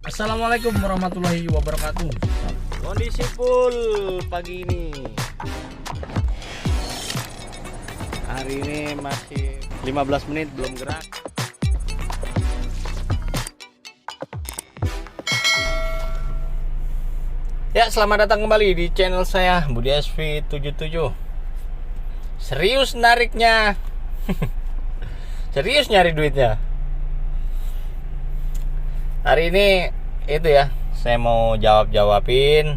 Assalamualaikum warahmatullahi wabarakatuh. Kondisi full pagi ini. Hari ini masih 15 menit belum gerak. Ya, selamat datang kembali di channel saya Budi SV77. Serius nariknya. Serius nyari duitnya. Hari ini itu ya, saya mau jawabin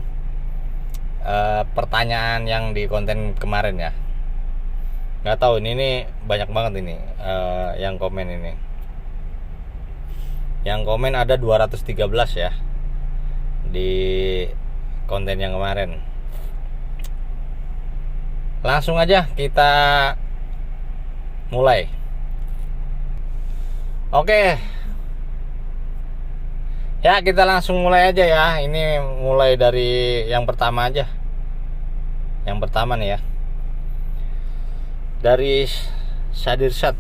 pertanyaan yang di konten kemarin ya. Nggak tahu ini banyak banget ini yang komen ini. Yang komen ada 213 ya di konten yang kemarin. Langsung aja kita mulai. Oke. Ya, kita langsung mulai aja ya. Ini mulai dari yang pertama aja. Yang pertama nih ya. Dari Sadirsat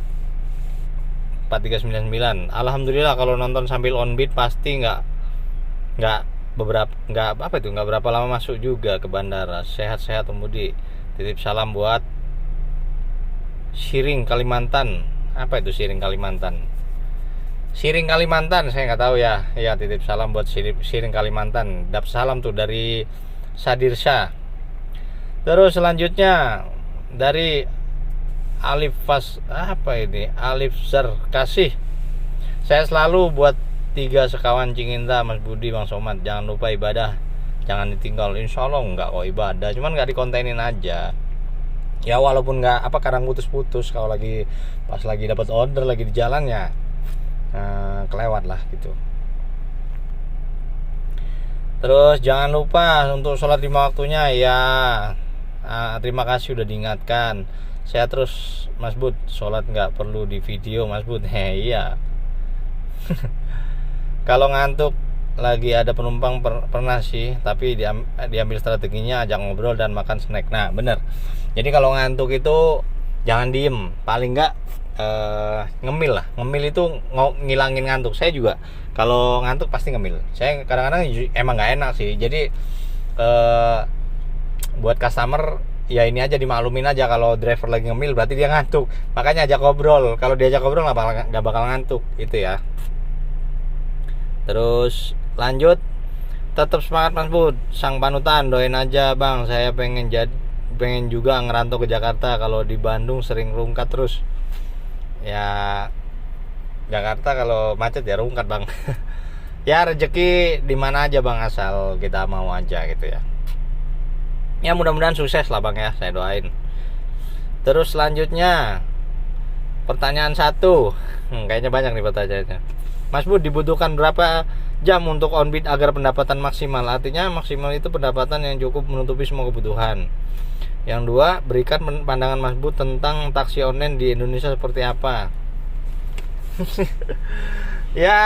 4399. Alhamdulillah kalau nonton sambil on beat pasti nggak berapa lama masuk juga ke bandara. Sehat-sehat Mudik. Titip salam buat Siring Kalimantan. Apa itu Siring Kalimantan? Siring Kalimantan, saya nggak tahu ya. Ya, titip salam buat Siring Kalimantan. Dap salam tuh dari Sadirsa. Terus selanjutnya dari Alif Zar Kasih. Saya selalu buat 3 sekawan Cinginta, Mas Budi, Bang Somad. Jangan lupa ibadah, jangan ditinggal. Insya Allah nggak kok ibadah, cuman nggak dikontenin aja. Ya walaupun nggak kadang putus-putus kalau pas lagi dapat order lagi di jalan ya. Kelewat lah gitu. Terus jangan lupa untuk sholat 5 waktunya ya. Terima kasih udah diingatkan. Saya terus Mas Bud, sholat nggak perlu di video Mas Bud. Iya. Kalau ngantuk lagi ada penumpang pernah sih, tapi diambil strateginya ajak ngobrol dan makan snack. Nah bener. Jadi kalau ngantuk itu jangan diem, paling nggak ngemil lah. Ngemil itu ngilangin ngantuk. Saya juga kalau ngantuk pasti ngemil. Saya kadang-kadang emang nggak enak sih. Jadi buat customer ya ini aja, dimaklumin aja kalau driver lagi ngemil berarti dia ngantuk. Makanya ajak ngobrol. Kalau diajak ngobrol nggak bakal ngantuk itu ya. Terus lanjut, tetap semangat Mas Bud, sang panutan. Doain aja Bang, saya pengen juga ngerantau ke Jakarta. Kalau di Bandung sering rungkat terus. Ya Jakarta kalau macet ya rungkat Bang. Ya rezeki di mana aja Bang, asal kita mau aja gitu ya. Ya mudah-mudahan sukses lah Bang ya, saya doain. Terus selanjutnya pertanyaan 1. Kayaknya banyak nih pertanyaannya. Mas Bud, dibutuhkan berapa jam untuk on beat agar pendapatan maksimal? Artinya maksimal itu pendapatan yang cukup menutupi semua kebutuhan. Yang 2, berikan pandangan Mas Bud tentang taksi online di Indonesia seperti apa. Ya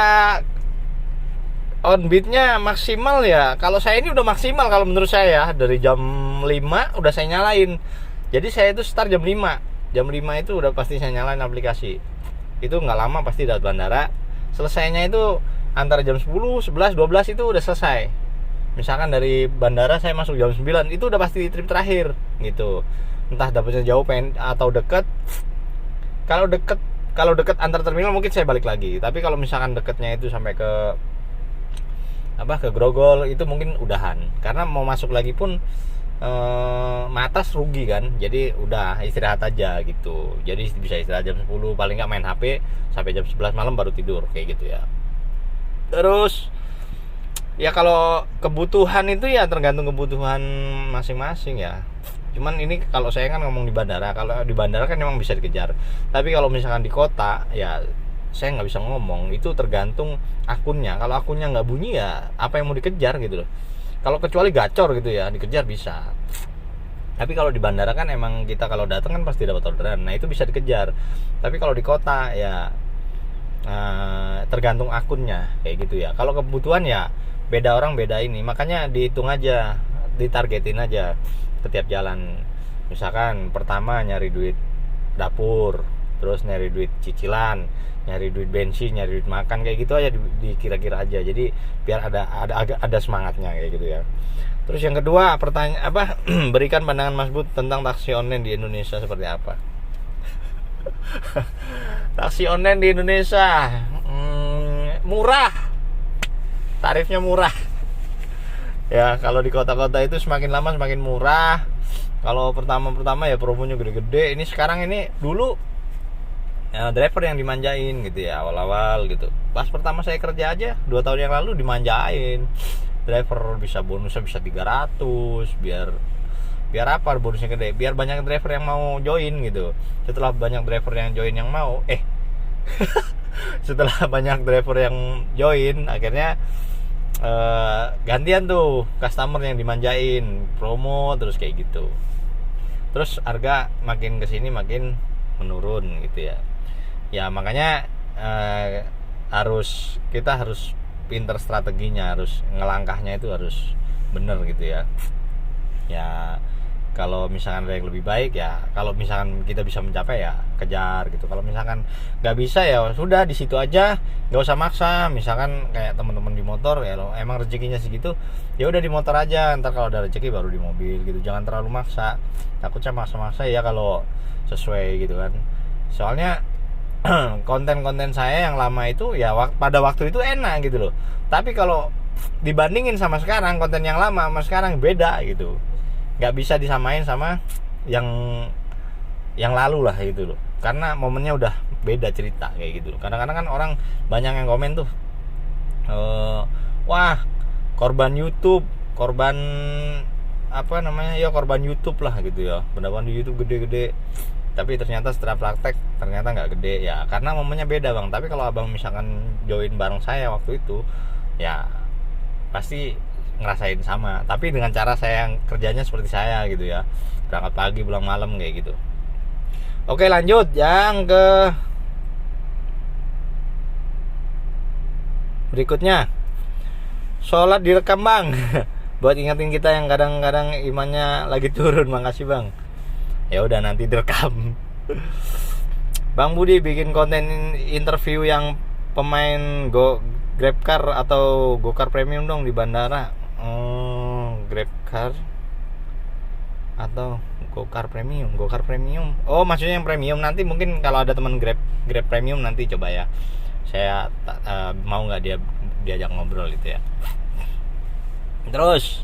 on beatnya maksimal ya. Kalau saya ini udah maksimal kalau menurut saya. Dari jam 5 udah saya nyalain. Jadi saya itu start jam 5. Jam 5 itu udah pasti saya nyalain aplikasi. Itu nggak lama pasti dapat bandara. Selesainya itu antara jam 10, 11, 12 itu udah selesai. Misalkan dari bandara saya masuk jam 9, itu udah pasti di trip terakhir gitu. Entah dapetnya jauh atau dekat. Kalau dekat antar terminal mungkin saya balik lagi. Tapi kalau misalkan dekatnya itu sampai ke Grogol itu mungkin udahan. Karena mau masuk lagi pun matas rugi kan. Jadi udah istirahat aja gitu. Jadi bisa istirahat jam 10, paling nggak main HP sampai jam 11 malam baru tidur kayak gitu ya. Terus ya kalau kebutuhan itu ya tergantung kebutuhan masing-masing ya. Cuman ini kalau saya kan ngomong di bandara. Kalau di bandara kan memang bisa dikejar. Tapi kalau misalkan di kota ya saya nggak bisa ngomong. Itu tergantung akunnya. Kalau akunnya nggak bunyi ya apa yang mau dikejar gitu loh. Kalau kecuali gacor gitu ya dikejar bisa. Tapi kalau di bandara kan emang kita kalau datang kan pasti dapat orderan. Nah itu bisa dikejar. Tapi kalau di kota ya tergantung akunnya kayak gitu ya. Kalau kebutuhan ya beda orang beda ini, makanya dihitung aja, ditargetin aja setiap jalan. Misalkan pertama nyari duit dapur, terus nyari duit cicilan, nyari duit bensin, nyari duit makan, kayak gitu aja dikira-kira aja. Jadi biar ada semangatnya kayak gitu ya. Terus yang kedua, pertanyaan apa? Berikan pandangan Mas Bud tentang taksi online di Indonesia seperti apa? Taksi online di Indonesia murah, tarifnya murah. Ya kalau di kota-kota itu semakin lama semakin murah. Kalau pertama ya promonya gede-gede. Ini sekarang ini dulu ya, driver yang dimanjain gitu ya awal-awal gitu. Pas pertama saya kerja aja 2 tahun yang lalu dimanjain. Driver bisa bonusnya bisa 300, biar apa bonusnya gede? Biar banyak driver yang mau join gitu. Setelah banyak driver yang join yang mau setelah banyak driver yang join, akhirnya gantian tuh customer yang dimanjain, promo terus kayak gitu. Terus harga makin kesini makin menurun gitu ya. Ya makanya kita harus pinter strateginya, harus ngelangkahnya itu harus bener gitu ya. Ya kalau misalkan ada yang lebih baik ya, kalau misalkan kita bisa mencapai ya kejar gitu. Kalau misalkan nggak bisa ya sudah di situ aja, nggak usah maksa. Misalkan kayak teman-teman di motor ya, lo emang rezekinya segitu, ya udah di motor aja. Ntar kalau ada rezeki baru di mobil gitu. Jangan terlalu maksa. Takutnya maksa-maksa ya kalau sesuai gitu kan. Soalnya konten-konten saya yang lama itu ya pada waktu itu enak gitu loh. Tapi kalau dibandingin sama sekarang, konten yang lama sama sekarang beda gitu. Nggak bisa disamain sama yang lalu lah gitu loh. Karena momennya udah beda cerita kayak gitu loh. Kadang-kadang kan orang banyak yang komen tuh, wah korban YouTube, korban apa namanya ya, korban YouTube lah gitu ya. Pendapatan di YouTube gede-gede. Tapi ternyata setelah praktek ternyata nggak gede ya, karena momennya beda bang. Tapi kalau abang misalkan join bareng saya waktu itu ya pasti ngerasain sama, tapi dengan cara saya yang kerjanya seperti saya gitu ya, berangkat pagi pulang malam kayak gitu. Oke lanjut yang ke berikutnya, sholat direkam bang. Buat ingetin kita yang kadang-kadang imannya lagi turun. Makasih bang. Ya udah nanti direkam. Bang Budi bikin konten interview yang pemain GrabCar atau GoCar Premium dong di bandara. GrabCar atau GoCar Premium. Oh maksudnya yang premium. Nanti mungkin kalau ada teman Grab Premium nanti coba ya. Saya mau nggak diajak ngobrol gitu ya. Terus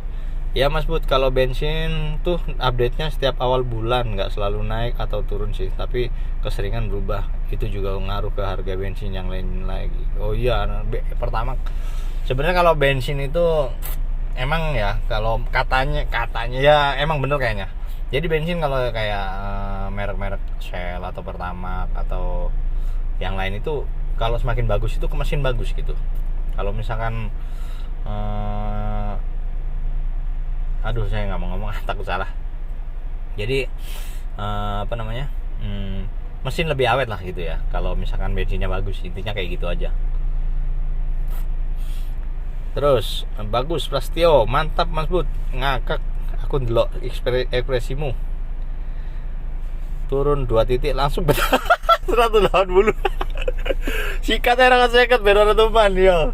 ya Mas Bud, kalau bensin tuh update-nya setiap awal bulan, nggak selalu naik atau turun sih, tapi keseringan berubah. Itu juga ngaruh ke harga bensin yang lain lagi. Oh iya, pertama sebenarnya kalau bensin itu emang ya, kalau katanya ya emang bener kayaknya. Jadi bensin kalau kayak merek-merek Shell atau Pertamax atau yang lain itu kalau semakin bagus itu ke mesin bagus gitu. Kalau misalkan aduh saya nggak mau ngomong takut salah. Jadi apa namanya, mesin lebih awet lah gitu ya kalau misalkan bensinnya bagus. Intinya kayak gitu aja. Terus bagus Prastio, mantap Mas Bud, ngakak aku ndelok ekspresimu. Turun 2 titik langsung 180. Sikat era seket bener tuman yo.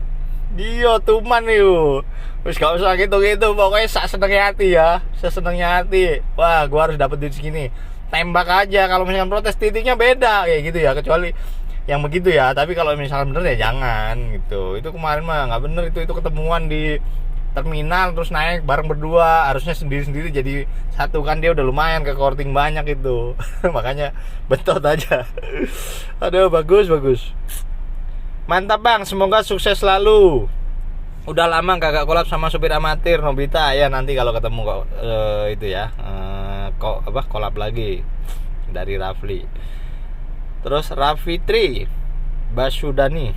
Dia tuman yo. Wis gak usah gitu-gitu, pokoknya sak senengnya hati ya, sesenengnya hati. Wah, gua harus dapet duit segini. Tembak aja. Kalau misalkan protes titiknya beda kayak gitu ya, kecuali yang begitu ya. Tapi kalau misalkan bener ya jangan gitu. Itu kemarin mah nggak bener itu ketemuan di terminal terus naik bareng berdua, harusnya sendiri-sendiri jadi satu kan, dia udah lumayan ke korting banyak itu. Makanya betot aja. Aduh bagus. Mantap bang, semoga sukses selalu. Udah lama kagak kolab sama supir amatir Nobita ya, nanti kalau ketemu itu ya kolab lagi dari Rafli. Terus Rafitri Basudani,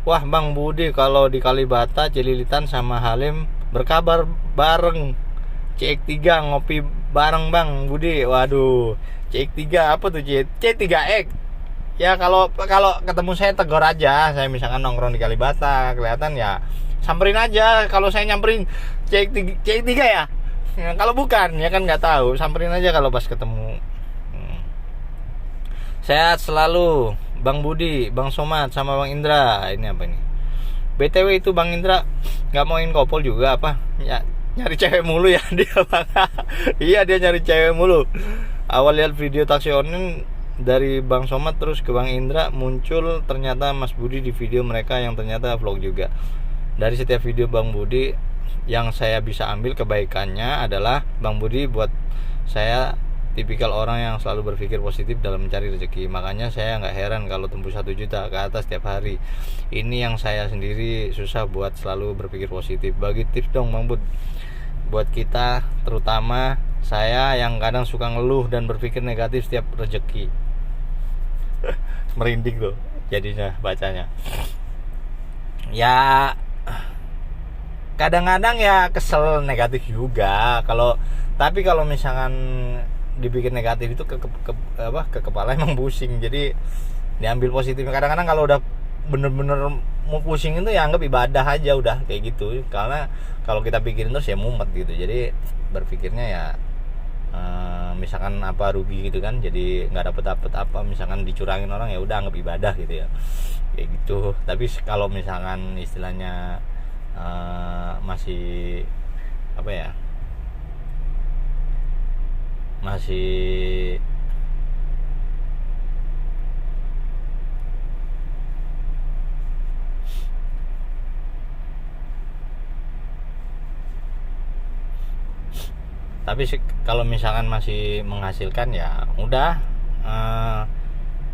wah Bang Budi kalau di Kalibata Cililitan sama Halim berkabar bareng CX3 ngopi bareng Bang Budi. Waduh, CX3 apa tuh C3X? Ya kalau ketemu saya tegur aja. Saya misalkan nongkrong di Kalibata kelihatan ya samperin aja. Kalau saya nyamperin C3 ya. Kalau bukan ya kan nggak tahu. Samperin aja kalau pas ketemu. Sehat selalu Bang Budi, Bang Somad, sama Bang Indra. Ini apa ini? BTW itu Bang Indra nggak mau kopol juga apa? Ya, nyari cewek mulu ya dia Bang. Iya, dia nyari cewek mulu. Awal lihat video taksi online dari Bang Somad terus ke Bang Indra, muncul ternyata Mas Budi di video mereka yang ternyata vlog juga. Dari setiap video Bang Budi yang saya bisa ambil kebaikannya adalah Bang Budi buat saya tipikal orang yang selalu berpikir positif dalam mencari rezeki. Makanya saya nggak heran kalau tembus 1 juta ke atas tiap hari. Ini yang saya sendiri susah buat selalu berpikir positif. Bagi tips dong Bang Bud buat kita, terutama saya yang kadang suka ngeluh dan berpikir negatif setiap rezeki. Merinding loh jadinya bacanya. Ya kadang-kadang ya kesel negatif juga tapi kalau misalkan dibikin negatif itu ke kepala emang pusing, jadi diambil positifnya. Kadang-kadang kalau udah bener-bener mau pusing itu ya anggap ibadah aja udah kayak gitu, karena kalau kita pikirin terus ya mumet gitu. Jadi berpikirnya ya misalkan apa rugi gitu kan, jadi nggak dapet apa, misalkan dicurangin orang ya udah anggap ibadah gitu ya, kayak gitu. Tapi kalau misalkan istilahnya masih apa ya, masih tapi kalau misalkan masih menghasilkan ya udah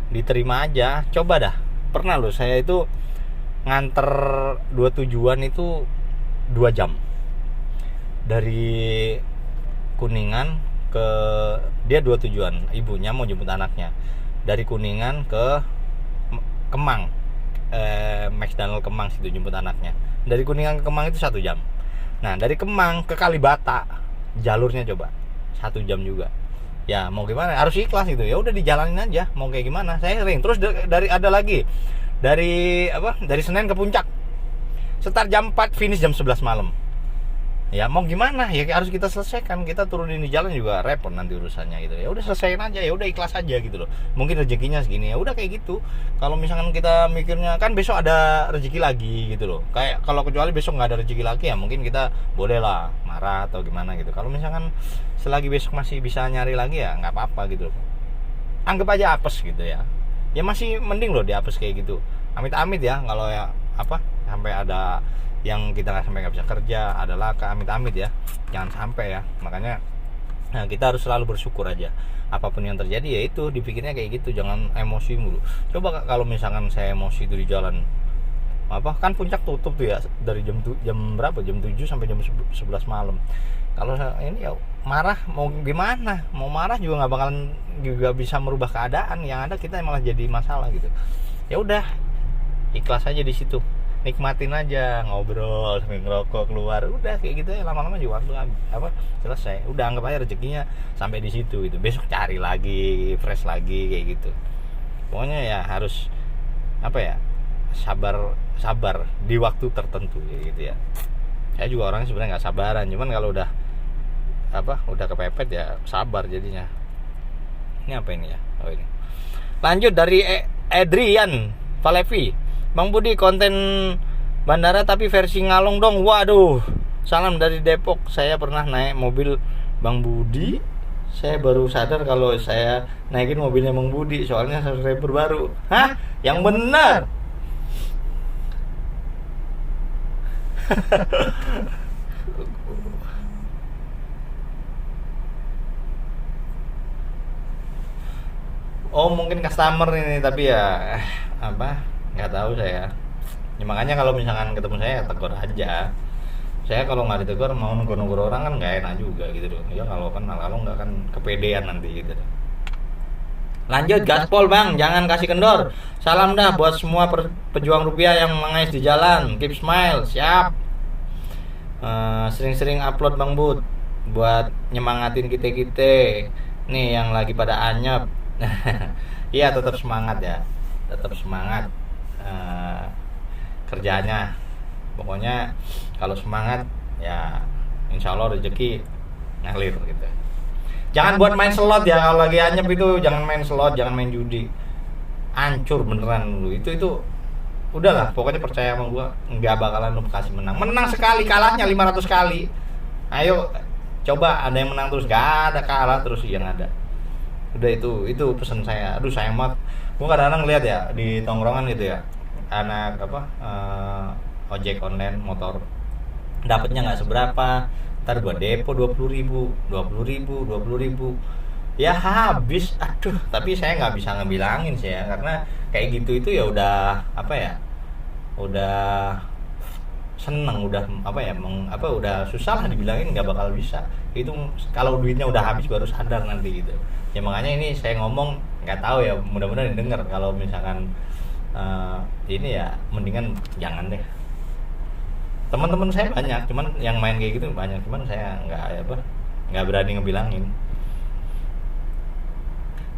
diterima aja. Coba dah, pernah loh saya itu nganter 2 tujuan itu 2 jam dari Kuningan ke, dia 2 tujuan, ibunya mau jemput anaknya dari Kuningan ke Kemang, McDonald Kemang situ jemput anaknya. Dari Kuningan ke Kemang itu 1 jam. Nah dari Kemang ke Kalibata jalurnya coba 1 jam juga. Ya mau gimana, harus ikhlas gitu. Ya udah dijalanin aja, mau kayak gimana. Saya sering terus dari ada lagi dari Senen ke Puncak, start jam 4, finish jam 11 malam. Ya mau gimana, ya harus kita selesaikan. Kita turunin di jalan juga repot nanti urusannya gitu. Ya udah selesaiin aja, ya udah ikhlas aja gitu loh. Mungkin rezekinya segini, ya udah kayak gitu. Kalau misalkan kita mikirnya kan besok ada rezeki lagi gitu loh, kayak kalau kecuali besok nggak ada rezeki lagi ya mungkin kita boleh lah marah atau gimana gitu. Kalau misalkan selagi besok masih bisa nyari lagi ya nggak apa-apa gitu loh. Anggap aja apes gitu ya. Ya masih mending loh di apes kayak gitu. Amit-amit ya kalau ya sampai ada yang kita nggak bisa kerja, adalah amit-amit ya, jangan sampai ya. Makanya kita harus selalu bersyukur aja apapun yang terjadi, ya itu dipikirnya kayak gitu, jangan emosi mulu. Coba kalau misalkan saya emosi itu di jalan kan Puncak tutup tuh ya dari jam berapa, jam 7 sampai jam 11 malam. Kalau ini ya marah mau gimana, mau marah juga nggak bakalan juga bisa merubah keadaan, yang ada kita malah jadi masalah gitu. Ya udah ikhlas aja di situ, nikmatin aja, ngobrol sambil ngerokok keluar, udah kayak gitu ya. Lama-lama juga waktu selesai, udah anggap aja rezekinya sampai di situ gitu. Besok cari lagi, fresh lagi kayak gitu. Pokoknya ya harus sabar di waktu tertentu kayak gitu ya. Saya juga orangnya sebenarnya nggak sabaran, cuman kalau udah kepepet ya sabar jadinya. Ini apa ini ya? Oh ini. Lanjut dari Adrian Valevi. Bang Budi, konten bandara tapi versi ngalong dong. Waduh, salam dari Depok. Saya pernah naik mobil Bang Budi. Saya baru sadar kalau saya naikin mobilnya Bang Budi, soalnya subscriber baru. Hah? Yang benar. Oh mungkin customer ini, tapi ya nggak tahu saya ya. Makanya kalau misalkan ketemu saya tegur aja. Saya kalau nggak ditegur mau negur-negur orang kan nggak enak juga gitu loh ya. Kalau nggak kan kepedean nanti gitu. Lanjut gaspol bang, jangan kasih kendor. Salam dah buat semua pejuang rupiah yang mengais di jalan. Keep smile, siap. Sering-sering upload Bang Bud buat nyemangatin kita nih yang lagi pada anyep. Iya tetap semangat ya, tetap semangat kerjanya. Pokoknya kalau semangat ya insya Allah rezeki ngalir gitu. Jangan buat main slot ya, kalau lagi anyep itu jangan main slot, jangan main judi. Hancur beneran lu. Itu udahlah, pokoknya percaya sama gua, nggak bakalan lu kasih menang. Menang sekali, kalahnya 500 kali. Ayo coba ada yang menang terus, gak ada kalah terus yang ada. Udah itu pesan saya. Aduh sayang banget. Gua kadang-kadang lihat ya di tongkrongan gitu ya. Anak ojek online motor dapatnya nggak seberapa, ntar buat depo 20.000 ya habis. Aduh, tapi saya nggak bisa ngebilangin sih ya, karena kayak gitu itu ya udah apa ya, udah seneng, udah apa ya, udah susah lah dibilangin nggak bakal bisa. Itu kalau duitnya udah habis baru sadar nanti gitu ya. Makanya ini saya ngomong, nggak tahu ya, mudah-mudahan didengar. Kalau misalkan ini ya mendingan jangan deh. Teman-teman saya banyak, cuman yang main kayak gitu banyak, cuman saya nggak berani ngebilangin.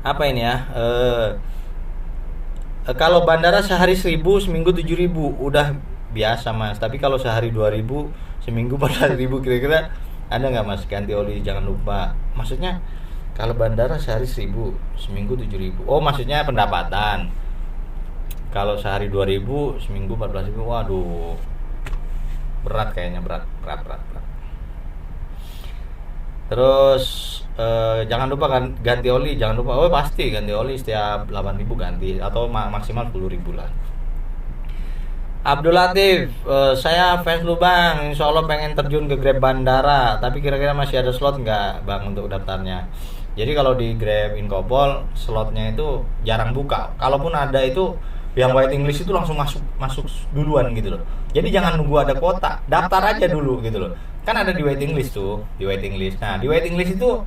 Apa ini ya? Kalau bandara sehari 1.000, seminggu 7.000 udah biasa mas. Tapi kalau sehari 2.000, seminggu 14.000, kira-kira ada nggak mas? Ganti oli jangan lupa. Maksudnya kalau bandara sehari 1.000, seminggu 7.000. Oh maksudnya pendapatan. Kalau sehari 2.000, seminggu 14.000, waduh, berat kayaknya, berat. Terus jangan lupa kan ganti oli, jangan lupa. Oh pasti ganti oli setiap 8.000 ganti, atau maksimal 10.000 lah. Abdul Latif, saya fans lu bang, insya Allah pengen terjun ke Grab bandara, tapi kira-kira masih ada slot nggak bang untuk daftarnya? Jadi kalau di Grab Inkopol slotnya itu jarang buka, kalaupun ada itu yang waiting list itu langsung masuk duluan gitu loh. Jadi jangan nunggu ada kuota, daftar aja dulu gitu loh. Kan ada di waiting list tuh, di waiting list. Nah di waiting list itu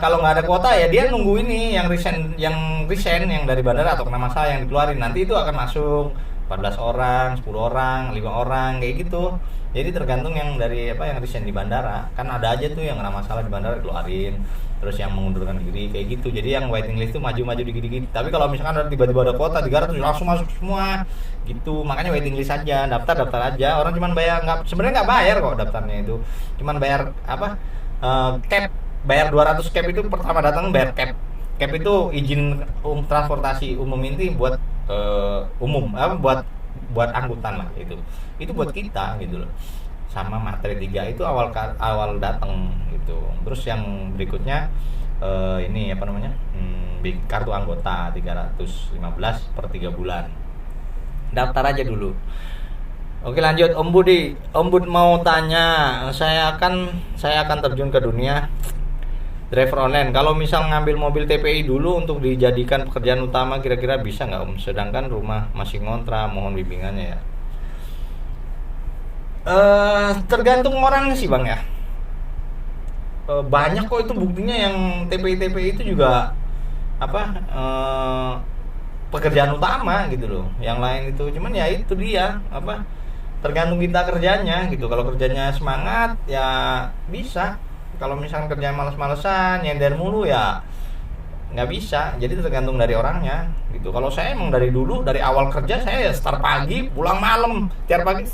kalau nggak ada kuota ya dia nunggu ini yang resign yang dari bandara atau kena masalah yang dikeluarin, nanti itu akan masuk 14 orang, 10 orang, 5 orang kayak gitu. Jadi tergantung yang dari yang resign di bandara. Kan ada aja tuh yang kena masalah di bandara dikeluarin, terus yang mengundurkan diri kayak gitu. Jadi yang waiting list tuh maju-maju dikit-dikit. Tapi kalau misalkan ada tiba-tiba ada kuota 300 langsung masuk semua gitu. Makanya waiting list aja, daftar aja. Orang cuman bayar, sebenarnya nggak bayar kok daftarnya itu. Cuman bayar cap, bayar 200 cap itu pertama datang bayar cap. Cap itu izin transportasi umum, ini buat umum, buat angkutan lah itu buat kita gitu loh. Sama materi 3 itu awal datang gitu. Terus yang berikutnya ini kartu anggota 315 per 3 bulan. Daftar aja dulu. Oke lanjut, Om Budi. Om Bud mau tanya, saya akan terjun ke dunia driver online. Kalau misal ngambil mobil TPI dulu untuk dijadikan pekerjaan utama, kira-kira bisa nggak Om? Sedangkan rumah masih ngontrak, mohon bimbingannya ya. Tergantung orangnya sih bang ya. Banyak kok itu buktinya yang TPI itu juga pekerjaan utama gitu loh. Yang lain itu cuman ya itu dia tergantung kita kerjanya gitu. Kalau kerjanya semangat ya bisa. Kalau misalkan kerjaan males-malesan, nyender mulu ya nggak bisa. Jadi tergantung dari orangnya gitu. Kalau saya emang dari dulu, dari awal kerja saya ya start pagi, pulang malam. Tiap pagi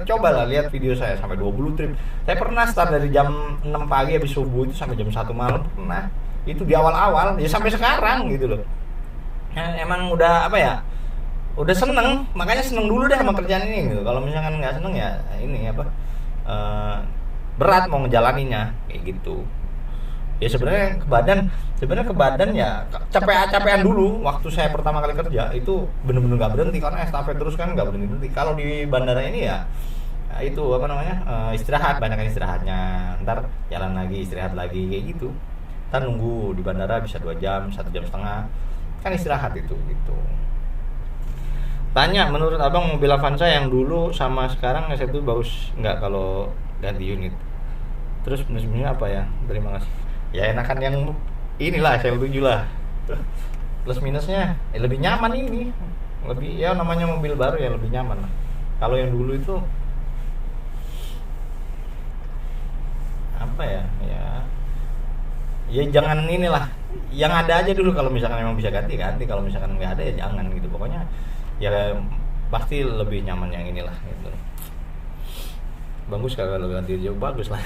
coba lah lihat video saya sampai 20 trip. Saya pernah start dari jam 6 pagi habis subuh itu sampai jam 1 malam pernah. Itu di awal-awal ya sampai sekarang gitu loh. Emang udah udah seneng, makanya seneng dulu deh sama kerjaan ini gitu. Kalau misalkan nggak seneng ya ini berat mau ngejalaninnya kayak gitu. Ya sebenarnya ke badan ya capean dulu. Waktu saya pertama kali kerja itu bener-bener nggak berhenti karena estafet terus kan, nggak berhenti. Kalau di bandara ini ya itu istirahat, banyak istirahatnya, ntar jalan lagi, istirahat lagi kayak gitu. Ntar nunggu di bandara bisa 2 jam, 1 jam setengah kan istirahat itu gitu. Tanya, menurut abang mobil Avanza yang dulu sama sekarang itu bagus nggak kalau ganti unit? Terus minusnya apa ya? Terima kasih. Ya enakan yang inilah SL7 lah. Plus minusnya lebih nyaman ini. Lebih ya namanya mobil baru ya lebih nyaman lah. Kalau yang dulu itu ya jangan inilah. Yang ada aja dulu, kalau misalkan memang bisa ganti. Kalau misalkan nggak ada ya jangan gitu. Pokoknya ya pasti lebih nyaman yang inilah gitu. Bagus kalau ganti jauh bagus lah.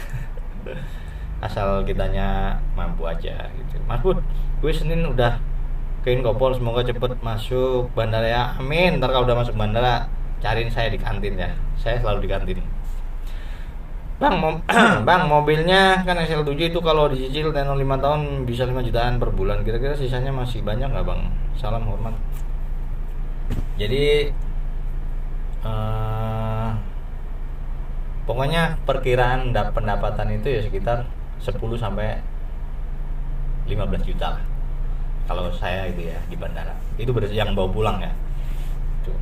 asal kitanya mampu aja gitu. Mas Bud, gue Senin udah ke Inkopol, semoga cepet masuk bandara ya. Amin. Ntar kalau udah masuk bandara cariin saya di kantin ya, saya selalu di kantin. Bang, bang, mobilnya kan SL7 itu kalau dicicil tenor 5 tahun bisa 5 jutaan per bulan. Kira-kira sisanya masih banyak nggak bang? Salam hormat. Jadi pokoknya perkiraan pendapatan itu ya sekitar 10 sampai 15 juta lah. Kalau saya itu ya di bandara. Itu yang bawa pulang ya. Tuh.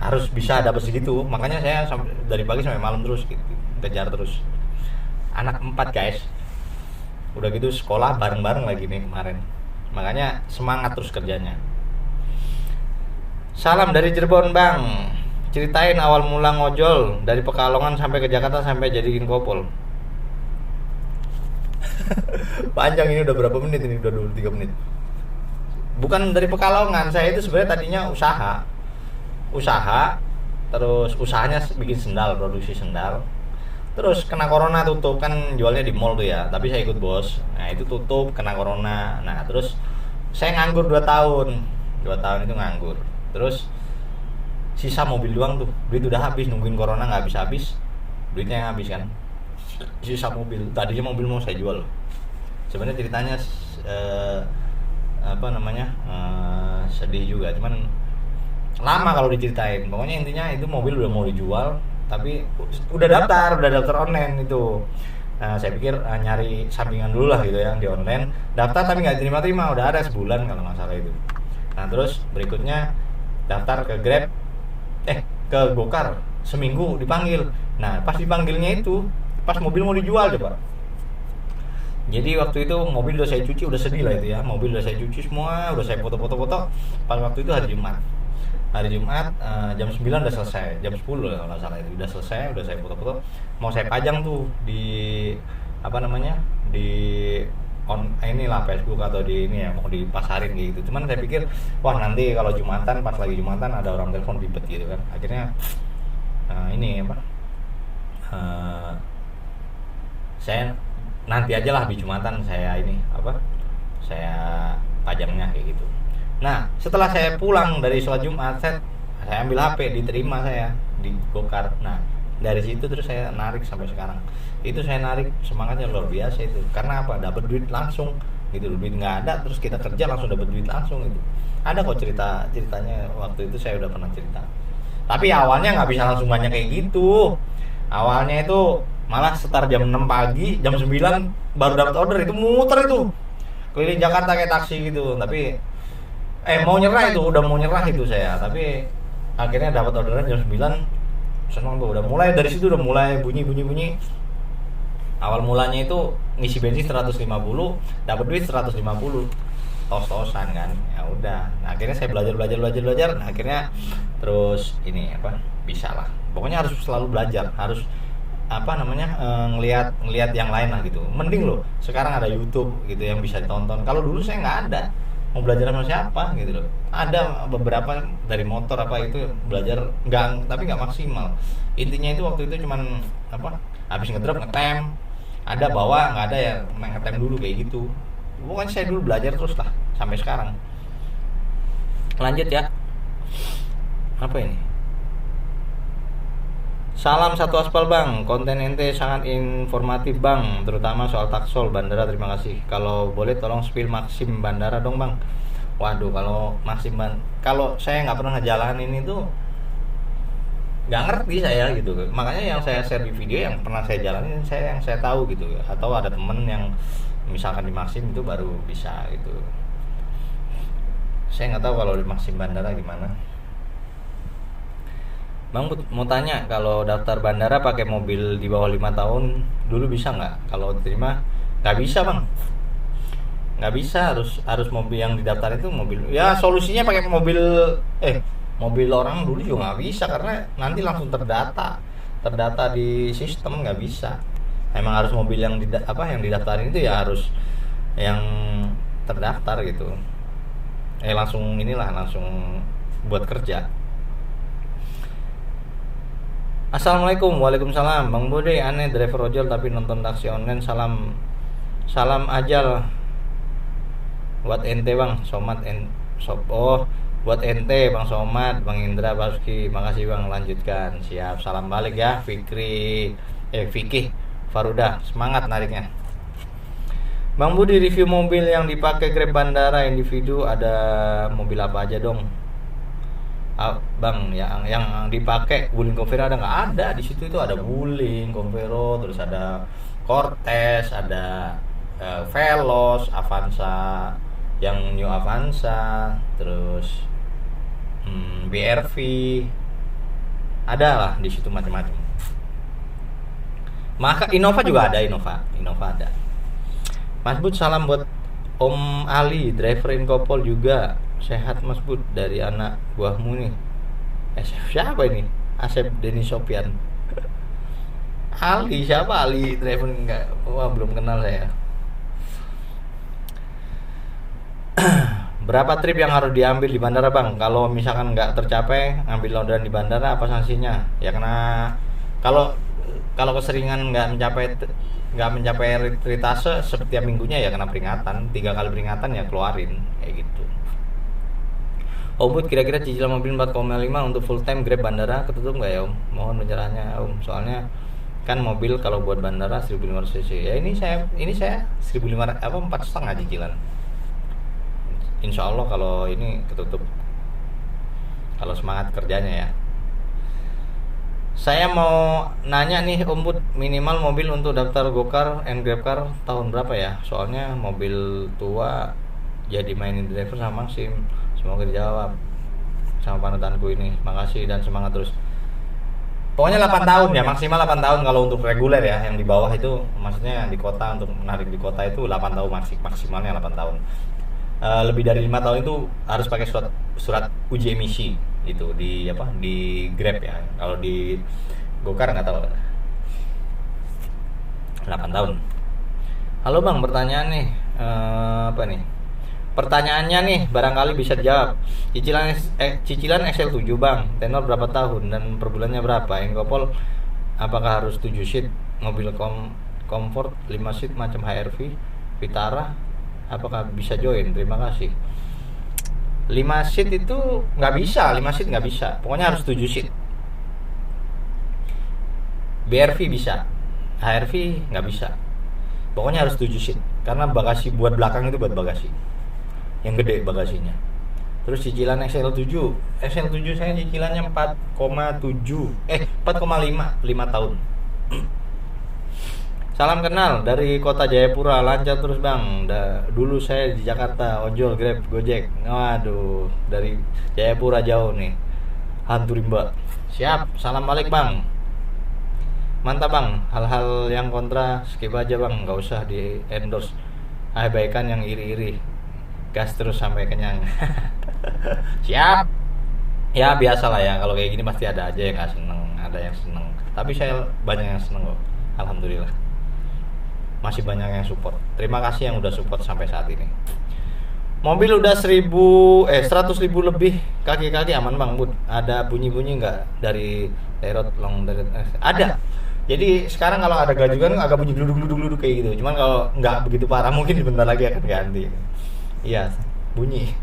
Harus bisa dapat segitu. Makanya saya dari pagi sampai malam terus gitu, kejar terus. Anak 4 guys. Udah gitu sekolah bareng-bareng lagi nih kemarin. Makanya semangat terus kerjanya. Salam dari Cirebon bang. Ceritain awal mula ngojol dari Pekalongan sampai ke Jakarta sampai jadi Inkopol. Panjang ini, udah berapa menit ini? Udah 23 menit. Bukan dari Pekalongan, saya itu sebenarnya tadinya usaha, terus usahanya bikin sendal, produksi sendal. Terus kena corona tutup, kan jualnya di mall tuh ya, tapi saya ikut bos. Nah itu tutup, kena corona. Nah terus saya nganggur 2 tahun itu nganggur. Terus sisa mobil doang tuh, duit udah habis, nungguin corona nggak habis, duitnya yang habis kan. Sisa mobil, tadinya mobil mau saya jual. Sebenarnya ceritanya sedih juga, cuman lama kalau diceritain. Pokoknya intinya itu mobil udah mau dijual, tapi udah daftar online itu. Nah saya pikir nyari sampingan dulu lah gitu ya di online, daftar tapi nggak terima, udah ada sebulan kalau nggak salah itu. Nah terus berikutnya daftar ke Grab, ke Gokar, seminggu dipanggil. Nah pas dipanggilnya itu pas mobil mau dijual coba. Jadi waktu itu mobil udah saya cuci, udah sedih lah itu ya. Mobil udah saya cuci semua, udah saya foto-foto. Pas waktu itu hari Jumat jam 9 udah selesai, jam 10 lah kalau nggak salah itu udah selesai, udah saya foto-foto. Mau saya pajang tuh di di inilah Facebook atau di ini ya, mau dipasarin gitu. Cuman saya pikir wah nanti kalau Jumatan, pas lagi Jumatan ada orang telepon ribet gitu kan. Akhirnya saya nanti aja lah habis Jumatan saya pajangnya kayak gitu. Nah setelah saya pulang dari sholat Jumat, saya ambil HP, diterima saya di Gokar. Nah dari situ terus saya narik sampai sekarang. Itu saya narik semangatnya luar biasa itu. Karena apa? Dapat duit langsung gitu. Duit nggak ada, terus kita kerja langsung dapat duit langsung gitu. Ada kok ceritanya waktu itu saya udah pernah cerita. Tapi awalnya nggak bisa langsung banyak kayak gitu. Awalnya itu malah sekitar jam 6 pagi, jam 9 baru dapat order, itu muter itu keliling Jakarta kayak taksi gitu. Tapi mau nyerah itu saya, tapi akhirnya dapat orderan jam 9. Senang tuh, udah mulai dari situ, udah mulai bunyi. Awal mulanya itu ngisi bensin 150, dapat duit 150, tos-tosan kan. Ya udah, nah, akhirnya saya belajar. Nah, akhirnya terus bisa lah. Pokoknya harus selalu belajar, harus ngelihat yang lain lah gitu. Mending loh sekarang ada YouTube gitu yang bisa ditonton. Kalau dulu saya nggak ada, mau belajar sama siapa gitu loh. Ada beberapa dari motor itu belajar tapi nggak maksimal. Intinya itu waktu itu cuman habis ngedrop ngetem, ada bawa, nggak ada ya ngetem dulu kayak gitu. Pokoknya saya dulu belajar terus lah sampai sekarang. Lanjut ya, apa ini? Salam satu aspal bang, konten ente sangat informatif bang, terutama soal taksol bandara, terima kasih. Kalau boleh tolong spill Maxim bandara dong bang. Waduh, kalau saya nggak pernah ngejalanin itu nggak ngerti saya gitu. Makanya yang saya share di video yang pernah saya jalanin, yang saya tahu gitu. Atau ada temen yang misalkan di Maxim itu baru bisa gitu. Saya nggak tahu kalau di Maxim bandara gimana. Bang mau tanya, kalau daftar bandara pakai mobil di bawah 5 tahun dulu bisa nggak? Kalau terima nggak bisa bang, nggak bisa, harus mobil yang didaftar itu mobil. Ya solusinya pakai mobil orang dulu juga nggak bisa, karena nanti langsung terdata di sistem, nggak bisa. Emang harus mobil yang yang didaftarin itu ya harus yang terdaftar gitu. Langsung buat kerja. Assalamualaikum. Waalaikumsalam. Bang Bode, aneh driver ojol tapi nonton taksi online. Salam Salam ajal buat ente bang, Somat buat ente Bang Somat, Bang Indra Basuki, makasih bang, lanjutkan. Siap, salam balik ya Fikih Faruda, semangat nariknya. Bang Budi, review mobil yang dipakai Grab bandara individu, ada mobil apa aja dong? Bang, yang dipakai Wuling Convero ada nggak? Ada di situ, itu ada Wuling Convero, terus ada Cortez, ada Veloz, Avanza, yang New Avanza, terus BRV, ada lah di situ macam-macam. Maka Innova juga ada, Innova ada. Mas Bud, salam buat Om Ali, driver Inkopol juga. Sehat Mas Bud, dari anak buahmu nih. Siapa ini? Asep Denny Sopian. Ali, siapa Ali? Driver enggak? Wah, belum kenal saya. Berapa trip yang harus diambil di bandara bang? Kalau misalkan nggak tercapai ambil orderan di bandara, apa sanksinya? Ya karena kalau keseringan nggak mencapai ritase setiap minggunya ya kena peringatan. 3 kali peringatan ya keluarin kayak gitu. Om Bud, kira-kira cicilan mobil 4,5 untuk full time Grab bandara ketutup nggak ya Om? Mohon pencerahannya Om. Soalnya kan mobil kalau buat bandara 1.500 cc. Ya ini saya 1.500 4,5 cicilan. Insya Allah kalau ini ketutup, kalau semangat kerjanya ya. Saya mau nanya nih Om Bud, minimal mobil untuk daftar Gokar and Grabcar tahun berapa ya? Soalnya mobil tua jadi mainin driver sama SIM. Semoga dijawab sama panutanku ini. Makasih dan semangat terus. Pokoknya 8 tahun ya, maksimal 8 tahun kalau untuk reguler ya. Yang di bawah itu maksudnya di kota, untuk menarik di kota itu 8 tahun maksimalnya 8 tahun. Lebih dari 5 tahun itu harus pakai surat uji emisi itu di Grab ya. Kalau di Gokar nggak tahu. 8 tahun. Halo bang, pertanyaan nih, pertanyaannya nih barangkali bisa dijawab. Cicilan XL7 bang, tenor berapa tahun dan per bulannya berapa? Inkopol apakah harus 7 seat? Mobil comfort 5 seat macam HRV Vitara, apakah bisa join? Terima kasih. 5 seat itu nggak bisa, 5 seat nggak bisa. Pokoknya harus 7 seat. BRV bisa, HRV nggak bisa. Pokoknya harus 7 seat. Karena bagasi buat belakang itu buat bagasi yang gede bagasinya. Terus cicilan XL7 saya cicilannya 4,5 tahun. Salam kenal dari kota Jayapura, lancar terus bang. Dulu saya di Jakarta ojol Grab Gojek. Waduh, dari Jayapura jauh nih, hantu rimba. Siap, salam balik bang. Mantap bang, hal-hal yang kontra skip aja bang, nggak usah di endorse. Abaikan yang iri-iri, gas terus sampai kenyang. Siap. Ya biasa lah ya, kalau kayak gini pasti ada aja yang nggak seneng, ada yang seneng. Tapi saya banyak yang seneng kok, alhamdulillah. Masih banyak yang support. Terima kasih yang udah support sampai saat ini. Mobil udah 100.000 lebih, kaki-kaki aman bang Bud. Ada bunyi-bunyi nggak dari terot long dari ada. Jadi sekarang kalau ada gajukan agak bunyi gluduk kayak gitu. Cuman kalau nggak begitu parah mungkin sebentar lagi akan ganti. Iya, bunyi.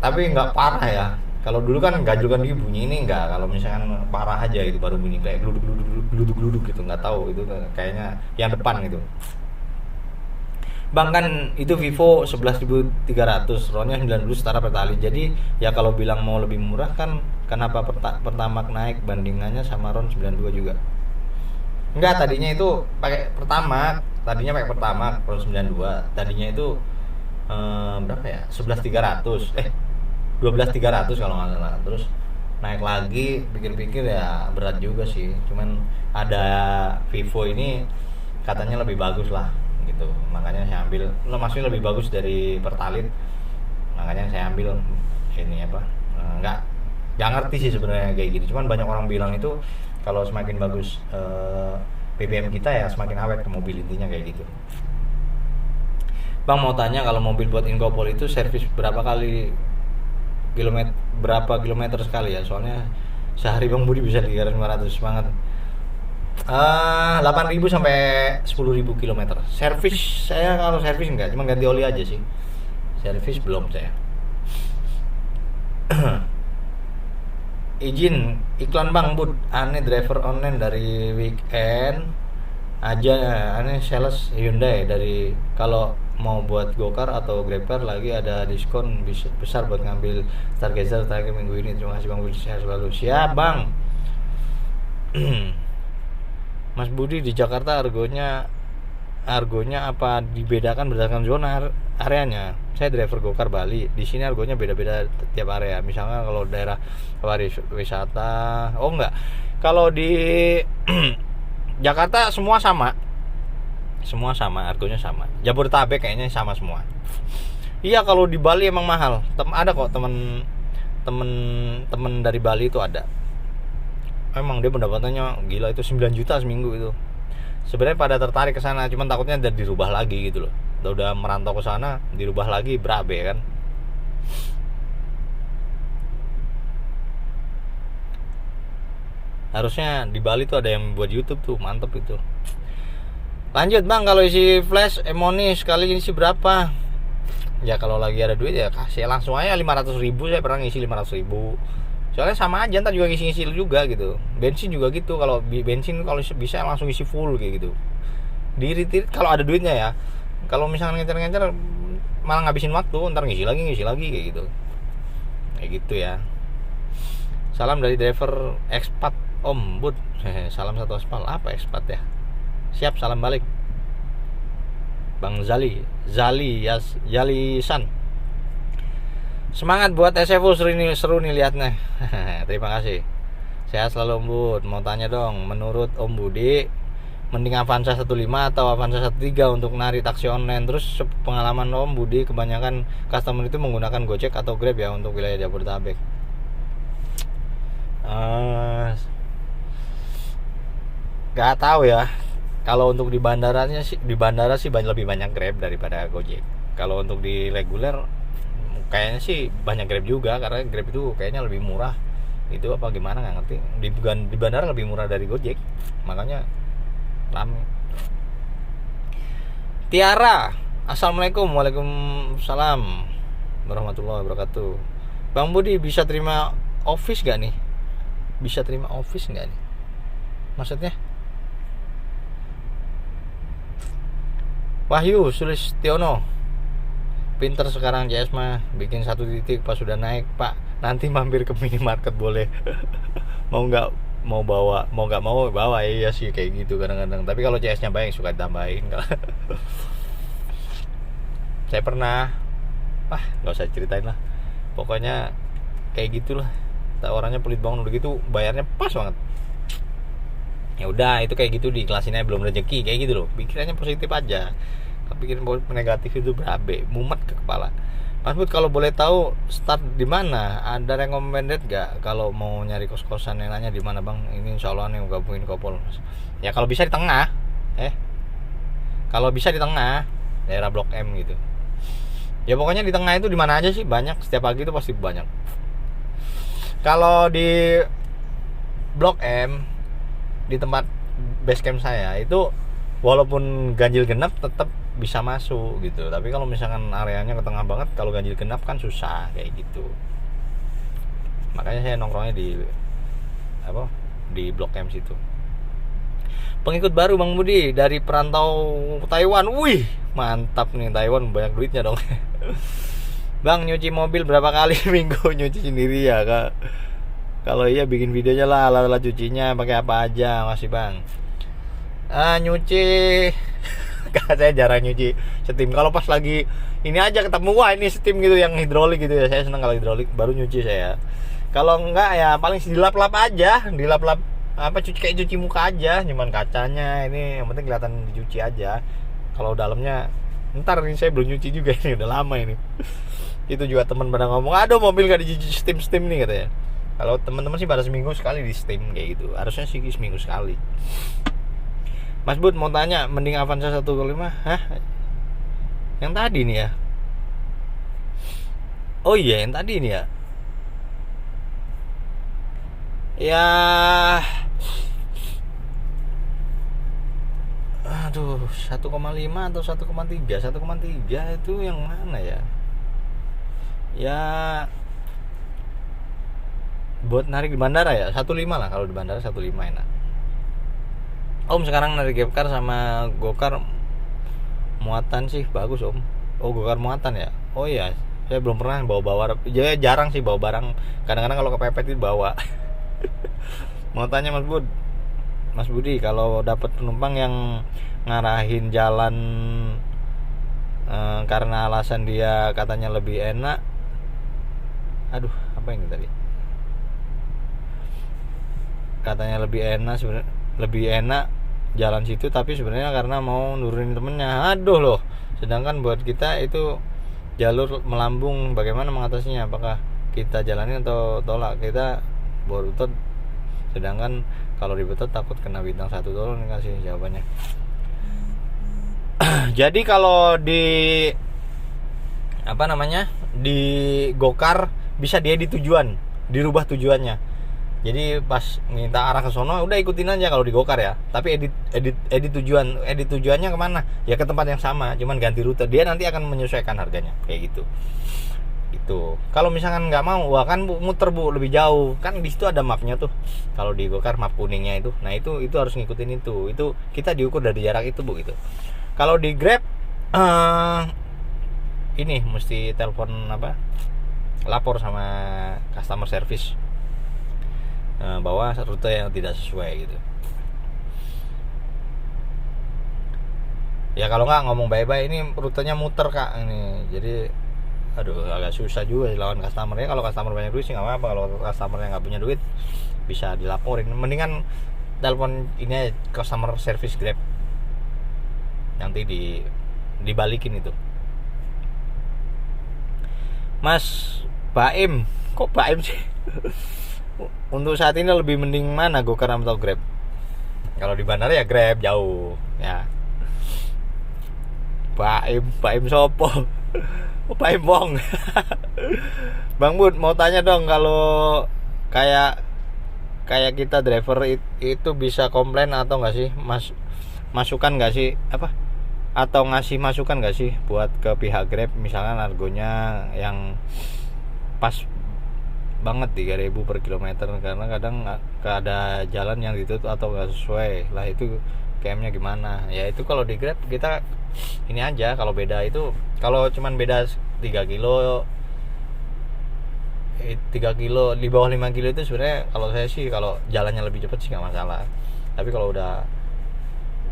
Tapi nggak parah ya. Kalau dulu kan gajukan dia bunyi, ini nggak. Kalau misalkan parah aja itu baru bunyi kayak gluduk gitu. Nggak tahu itu kayaknya yang depan gitu. Bang kan itu Vivo 11.300, RON-nya 90 setara Pertalite. Jadi ya kalau bilang mau lebih murah kan kenapa Pertamax naik bandingannya sama RON 92 juga. Enggak, tadinya itu pakai Pertamax, RON 92. Tadinya itu berapa ya? 11.300. 12.300 kalau nggak salah. Terus naik lagi, pikir-pikir ya berat juga sih. Cuman ada Vivo ini katanya lebih bagus lah gitu, makanya saya ambil. Maksudnya lebih bagus dari Pertalite, makanya saya ambil ini nggak ngerti sih sebenarnya kayak gitu. Cuman banyak orang bilang itu kalau semakin bagus BBM kita ya semakin awet ke mobil, intinya kayak gitu. Bang mau tanya, kalau mobil buat Inkopol itu servis berapa kilometer sekali ya? Soalnya sehari Bang Budi bisa 300 banget. 8.000 sampai 10.000 kilometer. Servis saya kalau servis enggak, cuma ganti oli aja sih. Servis belum saya. Izin iklan Bang Bud, aneh driver online dari weekend aja, aneh sales Hyundai dari kalau mau buat gokar atau grabber lagi ada diskon besar buat ngambil Stargazer terakhir minggu ini. Terima kasih Bang Bud, sehat selalu. Siap Bang. Mas Budi, di Jakarta argonya apa dibedakan berdasarkan zona areanya? Saya driver gokar Bali. Di sini argonya beda-beda tiap area. Misalnya kalau daerah wisata, oh enggak. Kalau di Jakarta semua sama. Semua sama, argonya sama. Jabodetabek kayaknya sama semua. Iya, kalau di Bali emang mahal. Ada kok temen dari Bali itu ada. Emang dia pendapatannya gila, itu 9 juta seminggu itu. Sebenarnya pada tertarik ke sana, cuman takutnya udah dirubah lagi gitu loh. Udah merantau ke sana, dirubah lagi berabe kan. Harusnya di Bali tuh ada yang buat YouTube tuh, mantep itu. Lanjut Bang, kalau isi flash Emoni sekali isi berapa? Ya kalau lagi ada duit ya kasih langsung aja 500.000. Saya pernah ngisi 500.000. Soalnya sama aja, ntar juga ngisi-ngisi juga gitu. Bensin juga gitu, kalau bensin kalau bisa langsung isi full kayak gitu. Diri kalau ada duitnya ya. Kalau misalnya ngecer-ngecer malah ngabisin waktu, ntar ngisi lagi kayak gitu. Kayak gitu ya. Salam dari driver ekspat Om Bud. Salam satu aspal. Apa ekspat ya? Siap, salam balik. Bang Zali San. Semangat buat SFO, seru nih liatnya. Terima kasih. Sehat selalu Om Bud. Mau tanya dong, menurut Om Budi mending Avanza 15 atau Avanza 13 untuk nari taksi online? Terus pengalaman Om Budi, kebanyakan customer itu menggunakan Gojek atau Grab ya untuk wilayah Jabodetabek. Gak tahu ya. Kalau untuk di bandara sih lebih banyak Grab daripada Gojek. Kalau untuk di reguler kayaknya sih banyak Grab juga, karena Grab itu kayaknya lebih murah. Itu apa gimana nggak ngerti. Di bandara lebih murah dari Gojek, makanya rame. Tiara, assalamualaikum. Waalaikumsalam warahmatullahi wabarakatuh. Bang Budi, bisa terima office gak nih? Maksudnya? Wahyu Sulistiono, pinter sekarang CS mah, bikin 1 titik pas sudah naik Pak, nanti mampir ke minimarket boleh. mau nggak mau bawa. Iya sih kayak gitu kadang-kadang, tapi kalau CS nya baik suka ditambahin. Saya pernah, nggak usah ceritain lah, pokoknya kayak gitulah. Orangnya pelit banget udah gitu, bayarnya pas banget. Ya udah, itu kayak gitu, diiklasinnya belum rezeki kayak gitu loh. Pikirannya positif aja. Pikiran negatif itu berabe, mumet ke kepala. Mas Bud, kalau boleh tahu start di mana? Ada recommended gak kalau mau nyari kos-kosan? Nanya di mana Bang? Ini insya Allah nih gabungin Kopol. Ya kalau bisa di tengah. Kalau bisa di tengah, daerah Blok M gitu. Ya pokoknya di tengah itu di mana aja sih banyak. Setiap pagi itu pasti banyak. Kalau di Blok M, di tempat base camp saya itu walaupun ganjil genap tetap bisa masuk gitu. Tapi kalau misalkan areanya ke tengah banget, kalau ganjil genap kan susah kayak gitu. Makanya saya nongkrongnya di Blok M situ. Pengikut baru Bang Budi dari perantau Taiwan. Wih, mantap nih, Taiwan banyak duitnya dong. Bang, nyuci mobil berapa kali minggu? Nyuci sendiri ya Kak? Kalau iya bikin videonya lah, ala cucinya pakai apa aja masih Bang. Nyuci saya jarang nyuci steam. Kalau pas lagi ini aja ketemu, wah ini steam gitu yang hidrolik gitu ya, saya seneng kalau hidrolik, baru nyuci saya. Kalau enggak ya paling dilap-lap aja, cuci muka aja, cuman kacanya ini yang penting kelihatan dicuci aja. Kalau dalamnya ntar ini saya belum nyuci juga, ini udah lama ini. Itu juga teman pada ngomong, aduh mobil gak dicuci steam nih katanya. Kalau teman-teman sih pada seminggu sekali di steam kayak gitu. Harusnya sih seminggu sekali. Mas Bud mau tanya, mending Avanza 1.5? Yang tadi nih ya. Oh iya, yang tadi nih ya. Ya Aduh, 1,5 atau 1,3? 1,3 itu yang mana ya? Ya buat narik di bandara ya 1,5 lah, kalau di bandara 1,5 enak. Om sekarang narik Gapcar sama Gokar muatan sih bagus Om. Oh, Gokar muatan ya. Oh iya, saya belum pernah bawa jarang sih bawa barang. Kadang-kadang kalau kepepet itu bawa. Mau tanya Mas Budi, kalau dapat penumpang yang ngarahin jalan karena alasan dia katanya lebih enak. Aduh, apa ini tadi? Katanya lebih enak jalan situ, tapi sebenarnya karena mau nurunin temennya. Aduh loh. Sedangkan buat kita itu jalur melambung, bagaimana mengatasinya? Apakah kita jalanin atau tolak? Kita berotot, sedangkan kalau di betot takut kena bintang 1. Tolong kasih jawabannya. Jadi kalau di di Gokar bisa dia di tujuan, dirubah tujuannya. Jadi pas minta arah ke sono udah ikutin aja kalau di Gokar ya. Tapi edit tujuannya kemana? Ya ke tempat yang sama, cuman ganti rute. Dia nanti akan menyesuaikan harganya kayak gitu. Gitu. Kalau misalkan nggak mau, wah kan muter Bu lebih jauh. Kan di situ ada mapnya tuh. Kalau di Gokar map kuningnya itu. Nah, itu harus ngikutin itu. Itu kita diukur dari jarak itu Bu gitu. Kalau di Grab ini mesti telepon lapor sama customer service bahwa rute yang tidak sesuai gitu. Ya kalau nggak ngomong bye-bye, ini rutenya muter Kak ini. Jadi agak susah juga lawan customer-nya. Kalau customer banyak duit sih nggak apa-apa. Kalau customer-nya nggak punya duit bisa dilaporin. Mendingan telepon ini customer service Grab, nanti dibalikin itu. Mas Baim, kok Baim sih? Untuk saat ini lebih mending mana, Gokar atau Grab? Kalau di bandara ya Grab jauh ya. Baim sopo? Oh, Baim Bong. Bang Bud mau tanya dong, kalau kayak kita driver itu bisa komplain atau nggak sih, masukan nggak sih atau ngasih masukan nggak sih buat ke pihak Grab, misalkan harganya yang pas banget 3.000 per kilometer, karena kadang ada jalan yang ditutup atau nggak sesuai lah, itu KM-nya gimana ya. Itu kalau di Grab kita ini aja, kalau beda itu, kalau cuman beda 3 kilo di bawah 5 kilo itu sebenarnya kalau saya sih, kalau jalannya lebih cepat sih nggak masalah. Tapi kalau udah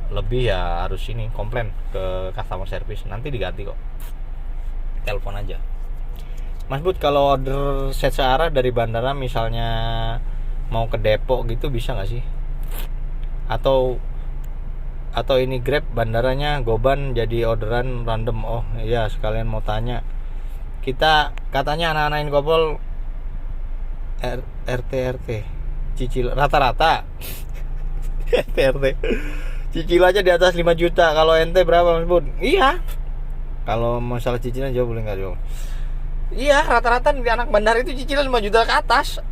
lebih ya harus ini komplain ke customer service, nanti diganti kok, telepon aja. Mas Bud, kalau order set searah dari bandara misalnya mau ke Depok gitu bisa nggak sih? Atau ini Grab bandaranya Goban jadi orderan random? Oh iya, sekalian mau tanya, kita katanya anak-anak Inkopol RT cicil rata-rata RT cicil aja di atas 5 juta. Kalau ente berapa Mas Bud? Iya, kalau masalah cicilan jauh boleh nggak jauh? Iya, rata-rata di anak bandar itu cicilan 5 juta ke atas.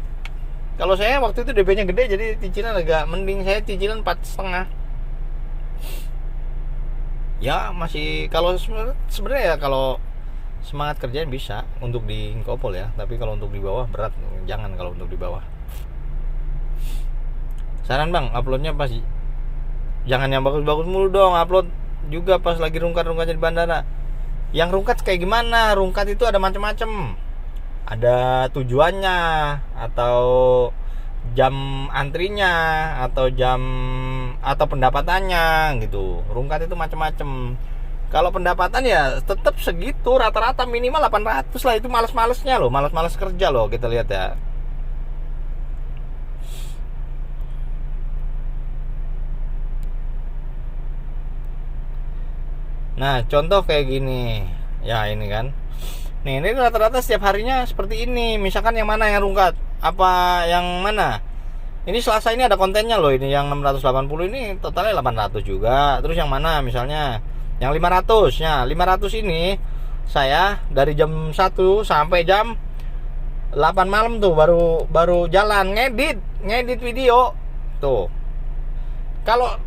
Kalau saya waktu itu DP-nya gede, jadi cicilan agak mending. Saya cicilan 4,5. Ya masih, kalau sebenarnya ya kalau semangat kerjaan bisa untuk di Inkopol ya. Tapi kalau untuk di bawah berat, jangan kalau untuk di bawah. Saran Bang, uploadnya pas jangan yang bagus-bagus mulu dong. Upload juga pas lagi rungkat-rungkatnya di bandara. Yang rungkat kayak gimana? Rungkat itu ada macam-macam. Ada tujuannya, atau jam antrinya, atau pendapatannya gitu. Rungkat itu macam-macam. Kalau pendapatan ya tetap segitu, rata-rata minimal 800 lah. Itu males-malesnya loh, males-males kerja loh, kita lihat ya. Nah, contoh kayak gini. Ya, ini kan. Nih, ini rata-rata setiap harinya seperti ini. Misalkan yang mana yang rungkat? Apa yang mana? Ini Selasa ini ada kontennya loh. Ini yang 680 ini totalnya 800 juga. Terus yang mana misalnya? Yang 500-nya. 500 ini saya dari jam 1 sampai jam 8 malam tuh baru jalan ngedit video. Tuh. Kalau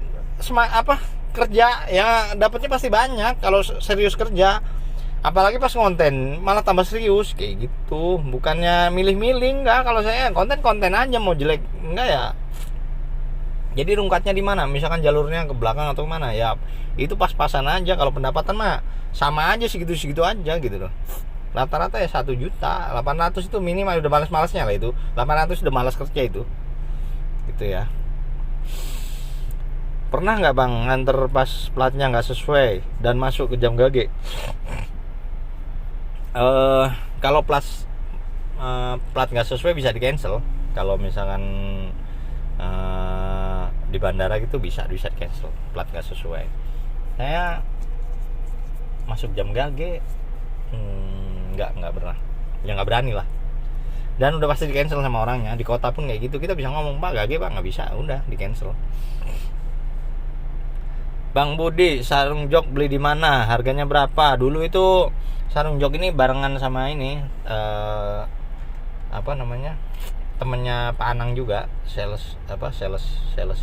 kerja ya dapatnya pasti banyak kalau serius kerja. Apalagi pas konten malah tambah serius kayak gitu. Bukannya milih-milih, enggak. Kalau saya konten aja, mau jelek enggak ya. Jadi rungkatnya di mana? Misalkan jalurnya ke belakang atau mana ya, itu pas-pasan aja. Kalau pendapatan mah sama aja, segitu-segitu aja gitu loh. Rata-rata ya 1 juta 800 itu minimal, udah malas-malasnya lah itu. 800 udah malas kerja itu. Gitu ya. Pernah nggak bang nganter pas platnya nggak sesuai dan masuk ke jam GG? Kalau plat nggak sesuai bisa di cancel. Kalau misalkan di bandara gitu bisa di cancel plat nggak sesuai. Saya masuk jam GG nggak pernah, ya nggak berani lah. Dan udah pasti di cancel sama orangnya. Di kota pun kayak gitu, kita bisa ngomong pak GG pak nggak bisa, udah di cancel. Bang Budi, sarung jok beli di mana? Harganya berapa? Dulu itu sarung jok ini barengan sama ini apa namanya, temennya Pak Anang juga, sales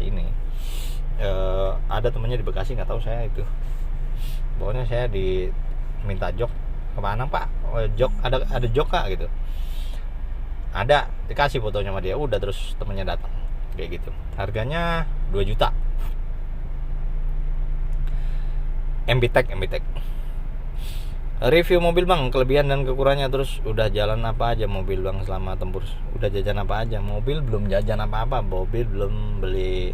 ini. Ada temennya di Bekasi, nggak tahu saya itu. Pokoknya saya diminta jok ke Pak Anang, Pak jok ada jok kak gitu. Ada, dikasih fotonya sama dia, udah terus temennya datang kayak gitu. Harganya 2 juta. MBTEK. Review mobil bang, kelebihan dan kekurangannya, terus udah jalan apa aja mobil bang selama tempur, udah jajan apa aja? Mobil belum jajan apa-apa, mobil belum beli.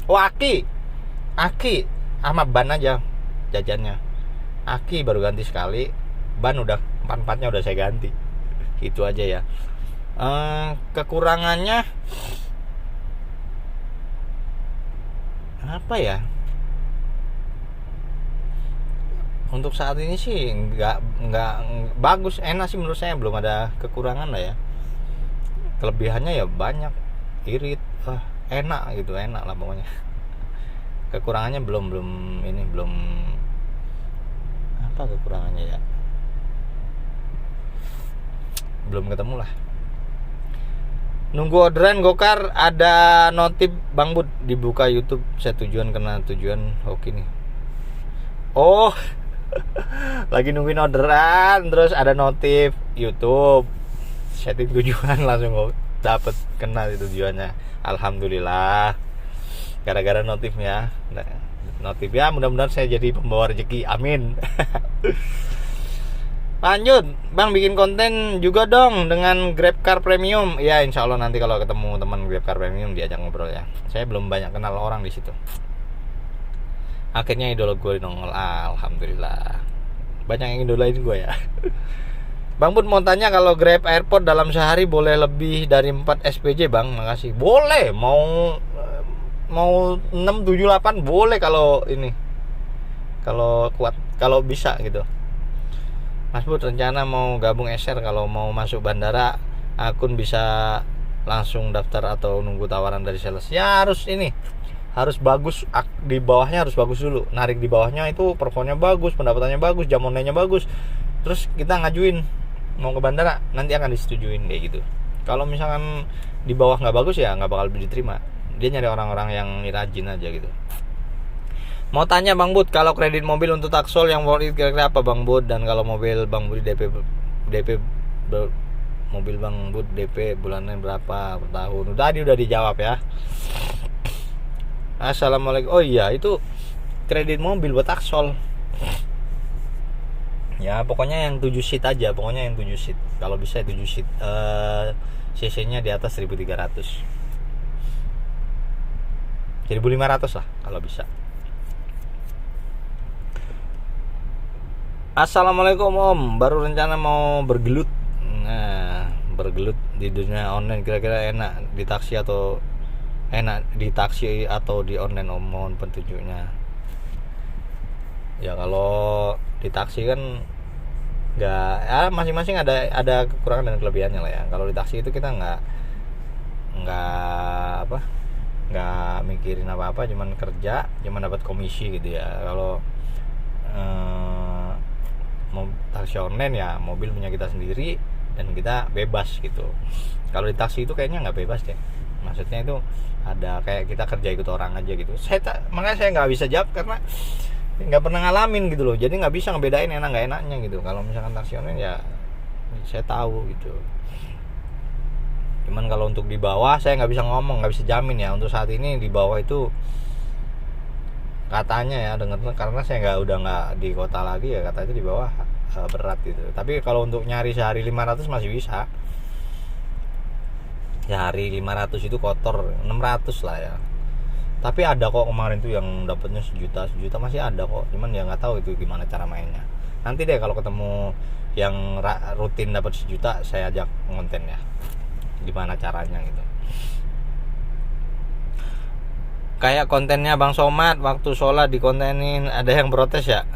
Oh aki sama ban aja jajannya. Aki baru ganti sekali, ban udah 4-4-nya udah saya ganti. Itu aja ya. Kekurangannya apa ya? Untuk saat ini sih nggak bagus, enak sih menurut saya, belum ada kekurangan lah ya. Kelebihannya ya banyak, irit, enak gitu, enak lah pokoknya. Kekurangannya belum apa kekurangannya ya, belum ketemu lah. Nunggu orderan gokar, ada notif Bang Bud dibuka YouTube, saya tujuan hoki nih. Oh lagi nungguin orderan, terus ada notif YouTube, setting tujuan, langsung dapet, kena tujuannya. Alhamdulillah, gara-gara notifnya. Notif ya, mudah-mudahan saya jadi pembawa rezeki, amin. Lanjut bang, bikin konten juga dong dengan GrabCar Premium. Ya insya Allah nanti kalau ketemu teman GrabCar Premium diajak ngobrol ya. Saya belum banyak kenal orang di situ. Akhirnya idola gue nongol, alhamdulillah. Banyak yang idolain gue ya. Bang Bud mau tanya, kalau Grab Airport dalam sehari boleh lebih dari 4 SPJ bang? Makasih. Boleh, mau 6, 7, 8 boleh kalau ini. Kalau kuat, kalau bisa gitu. Mas Bud rencana mau gabung SR, kalau mau masuk bandara akun bisa langsung daftar atau nunggu tawaran dari sales? Ya harus bagus, di bawahnya harus bagus dulu. Narik di bawahnya itu performanya bagus, pendapatannya bagus, jam online-nya bagus. Terus kita ngajuin mau ke bandara, nanti akan disetujuin kayak gitu. Kalau misalkan di bawah nggak bagus ya nggak bakal diterima. Dia nyari orang-orang yang rajin aja gitu. Mau tanya Bang Bud, kalau kredit mobil untuk taksol yang worth it kira-kira apa Bang Bud? Dan kalau mobil Bang Bud mobil Bang Bud DP bulannya berapa per tahun? Udah dijawab ya. Assalamualaikum. Oh iya, itu kredit mobil buat taksol. Ya pokoknya yang 7 seat aja, pokoknya yang 7 seat. Kalau bisa 7 seat, CC-nya di atas 1.300. 1.500 lah kalau bisa. Assalamualaikum Om, baru rencana mau bergelut. Nah, bergelut di dunia online kira-kira enak di taksi atau di online Om, mohon petunjuknya. Ya kalau di taksi kan nggak, ya masing-masing ada kekurangan dan kelebihannya lah ya. Kalau di taksi itu kita nggak mikirin apa-apa, cuman kerja, cuman dapat komisi gitu ya. Kalau mau taksi online ya mobil punya kita sendiri dan kita bebas gitu. Kalau di taksi itu kayaknya nggak bebas deh, Maksudnya itu ada kayak kita kerja ikut orang aja gitu. Makanya saya nggak bisa jawab karena nggak pernah ngalamin gitu loh. Jadi nggak bisa ngebedain enak nggak enaknya gitu. Kalau misalkan taksi online ya saya tahu gitu. Cuman kalau untuk di bawah saya nggak bisa ngomong, nggak bisa jamin ya. Untuk saat ini di bawah itu katanya ya dengar, karena saya udah nggak di kota lagi ya, katanya di bawah berat gitu. Tapi kalau untuk nyari sehari 500 masih bisa. Sehari 500 itu kotor 600 lah ya. Tapi ada kok kemarin tuh yang dapatnya sejuta masih ada kok. Cuman ya nggak tahu itu gimana cara mainnya. Nanti deh kalau ketemu yang rutin dapat sejuta saya ajak konten ya. Gimana caranya gitu. Kayak kontennya Bang Somad waktu sholat dikontenin, ada yang protes ya?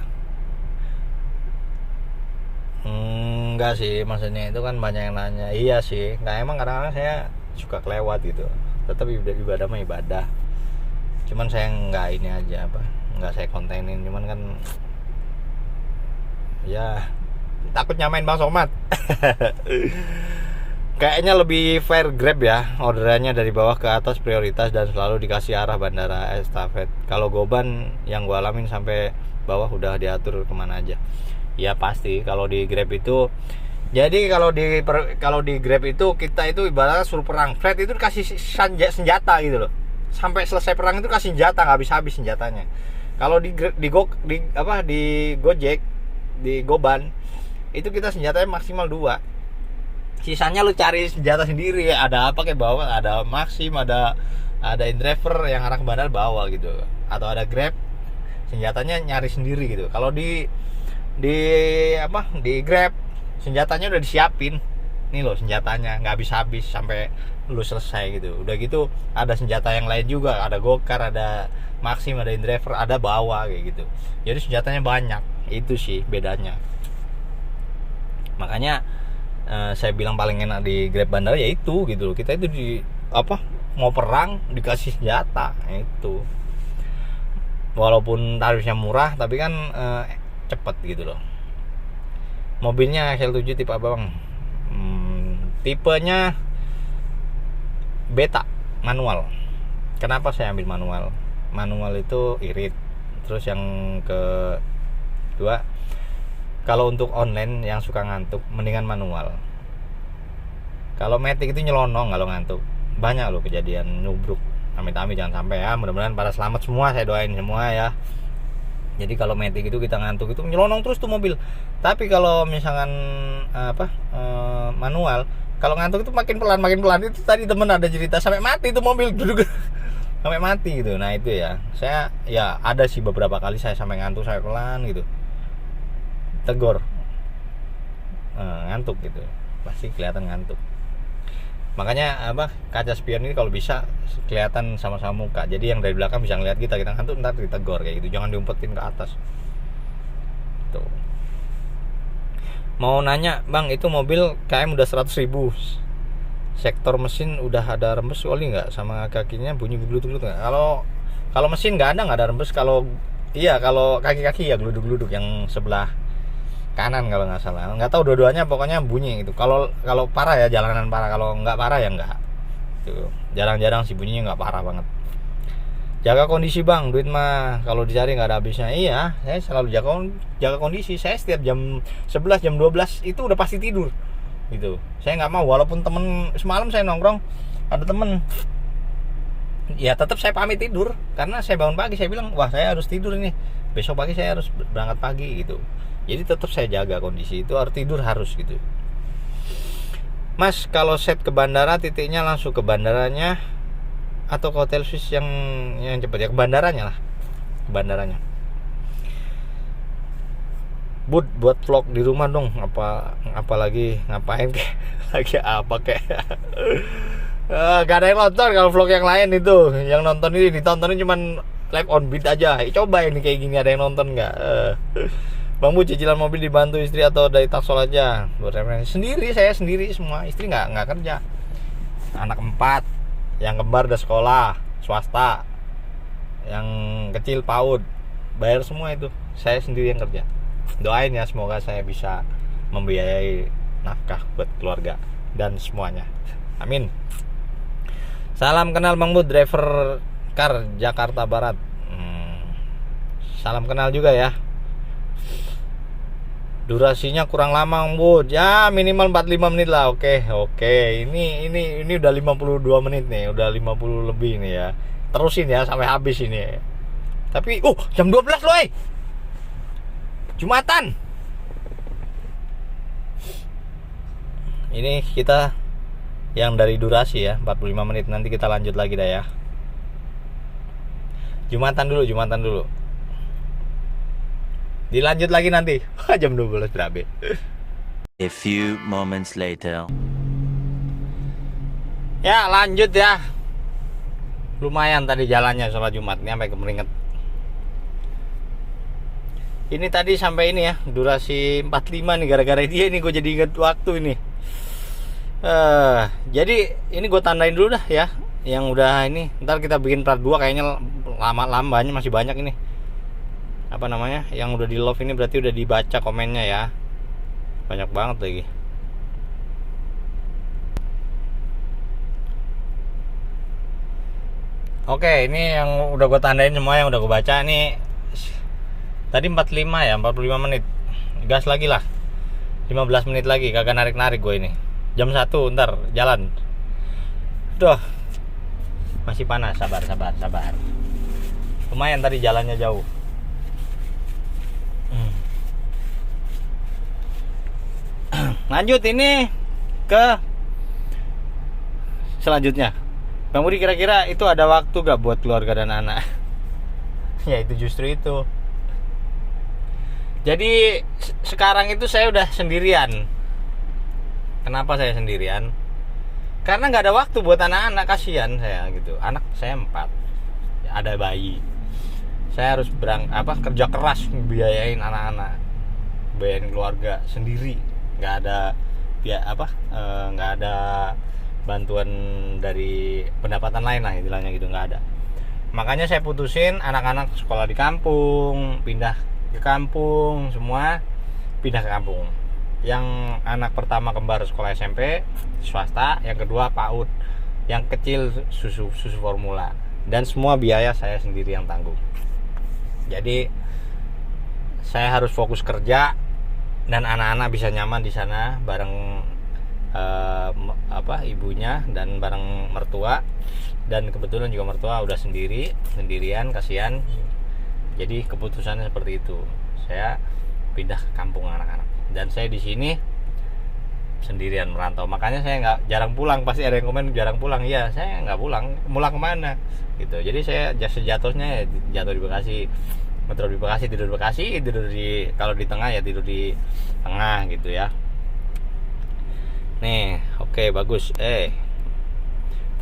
Enggak sih, maksudnya itu kan banyak yang nanya. Iya sih, nggak, emang kadang-kadang saya suka kelewat gitu. Tetap ibadah mah ibadah. Cuman saya nggak ini aja nggak saya kontenin. Cuman kan ya takut nyamain Bang Somad. Kayaknya lebih fair Grab ya, orderannya dari bawah ke atas prioritas dan selalu dikasih arah bandara estafet. Kalau Goban yang gua alamin sampai bawah udah diatur kemana aja. Ya pasti kalau di Grab itu, jadi kalau di Grab itu kita itu ibaratnya suruh perang. Fred itu dikasih senjata gitu loh. Sampai selesai perang itu kasih senjata, nggak habis senjatanya. Kalau di Gojek, di Goban itu kita senjatanya maksimal 2. Sisanya lu cari senjata sendiri. Ada apa kayak bawa, ada Maxim, ada InDriver yang arah ke bandar bawa gitu, atau ada Grab senjatanya nyari sendiri gitu. Kalau di Grab senjatanya udah disiapin, nih loh senjatanya, nggak habis sampai lu selesai gitu. Udah gitu ada senjata yang lain juga, ada Gokar, ada Maxim, ada InDriver, ada bawa kayak gitu. Jadi senjatanya banyak. Itu sih bedanya. Makanya saya bilang paling enak di Grab bandara ya itu gitu loh. Kita itu mau perang dikasih senjata itu. Walaupun tarifnya murah tapi kan cepet gitu loh. Mobilnya XL7 tipe apa Bang? Tipenya beta manual. Kenapa saya ambil manual? Manual itu irit. Terus yang kedua, kalau untuk online yang suka ngantuk mendingan manual. Kalau matic itu nyelonong kalau ngantuk. Banyak loh kejadian nubruk. Amit-amit jangan sampai ya. Mudah-mudahan pada selamat semua, saya doain semua ya. Jadi kalau matic itu kita ngantuk itu nyelonong terus tuh mobil. Tapi kalau misalkan manual, kalau ngantuk itu makin pelan. Itu tadi temen ada cerita sampai mati itu mobil duduk sampai mati gitu. Nah itu ya, saya ya ada sih beberapa kali saya sampai ngantuk, saya pelan gitu, tegur, ngantuk gitu, pasti kelihatan ngantuk. Makanya kaca spion ini kalau bisa kelihatan sama-sama muka. Jadi yang dari belakang bisa ngeliat kita ngantuk, ntar ditegur kayak gitu. Jangan diumpetin ke atas. Tuh. Mau nanya, Bang, itu mobil KM udah 100.000. Sektor mesin udah ada rembes oli nggak? Sama kakinya bunyi geluduk-geluduk nggak? Kalau mesin nggak ada rembes. Kalau kaki-kaki ya geluduk-geluduk yang sebelah kanan kalau nggak salah. Nggak tahu dua-duanya, pokoknya bunyi gitu. Kalau parah ya jalanan parah. Kalau nggak parah ya nggak. Tuh. Jarang-jarang sih bunyinya nggak parah banget. Jaga kondisi Bang, duit mah kalau dicari nggak ada habisnya. Iya, saya selalu jaga kondisi. Saya setiap jam 11, jam 12 itu udah pasti tidur gitu. Saya nggak mau, walaupun temen semalam saya nongkrong ada temen, ya tetap saya pamit tidur karena saya bangun pagi. Saya bilang wah saya harus tidur ini, besok pagi saya harus berangkat pagi gitu. Jadi tetap saya jaga kondisi itu, harus tidur harus gitu. Mas, kalau set ke bandara titiknya langsung ke bandaranya atau ke hotel Swiss yang cepat ya? Ke bandaranya lah, ke bandaranya. Bud, buat vlog di rumah dong. Apalagi ngapain kayak lagi apa kayak gak ada yang nonton kalau vlog yang lain itu. Yang nonton ini ditontonin cuman live on beat aja. Coba ini kayak gini ada yang nonton nggak? Bang Bu, cicilan mobil dibantu istri atau dari taksol aja? Buat referensi sendiri, saya sendiri semua. Istri nggak kerja. Anak 4, yang kembar udah sekolah swasta, yang kecil PAUD, bayar semua itu. Saya sendiri yang kerja. Doain ya semoga saya bisa membiayai nafkah buat keluarga dan semuanya. Amin. Salam kenal Bang Bud, driver car Jakarta Barat. Salam kenal juga ya. Durasinya kurang lama Bang Bud. Ya minimal 45 menit lah. Oke. Ini udah 52 menit nih, udah 50 lebih nih ya. Terusin ya sampai habis ini. Tapi jam 12 loh. Jumatan. Ini kita yang dari durasi ya 45 menit, nanti kita lanjut lagi dah ya. Jumatan dulu. Dilanjut lagi nanti. Jam 12 berabe. A few moments later. Ya lanjut ya. Lumayan tadi jalannya sholat Jumat ini sampai kemeringet. Ini tadi sampai ini ya, durasi 45 nih, gara-gara dia ini gue jadi inget waktu ini. Jadi ini gue tandain dulu dah ya, yang udah ini. Ntar kita bikin part 2 kayaknya lama-lamanya masih banyak ini. Apa namanya? Yang udah di love ini berarti udah dibaca komennya ya. Banyak banget lagi. Oke, ini yang udah gue tandain semua, yang udah gue baca nih. Tadi 45 ya, 45 menit. Gas lagi lah. 15 menit lagi, kagak narik-narik gue ini. Jam 1 ntar jalan. Duh. Masih panas, sabar. Lumayan tadi jalannya jauh. Lanjut ini ke selanjutnya. Bang Budi, kira-kira itu ada waktu gak buat keluarga dan anak? Ya itu justru itu. Jadi sekarang itu saya udah sendirian. Kenapa saya sendirian? Karena nggak ada waktu buat anak-anak, kasihan saya gitu. Anak saya 4, ada bayi. Saya harus kerja keras biayain anak-anak, biayain keluarga sendiri. Nggak ada nggak ada bantuan dari pendapatan lain lah istilahnya gitu, nggak ada. Makanya saya putusin anak-anak sekolah di kampung, pindah ke kampung, semua pindah ke kampung. Yang anak pertama kembar sekolah SMP swasta, yang kedua PAUD, yang kecil susu formula, dan semua biaya saya sendiri yang tanggung. Jadi saya harus fokus kerja dan anak-anak bisa nyaman di sana bareng ibunya dan bareng mertua. Dan kebetulan juga mertua udah sendirian, kasihan. Jadi keputusannya seperti itu. Saya pindah ke kampung anak-anak. Dan saya di sini sendirian merantau. Makanya saya jarang pulang. Pasti ada yang komen jarang pulang. Iya, saya nggak pulang. Pulang kemana? Gitu. Jadi saya sejatuhnya jatuh di Bekasi, metro di Bekasi, tidur di, kalau di tengah ya tidur di tengah gitu ya. Nih, oke, bagus.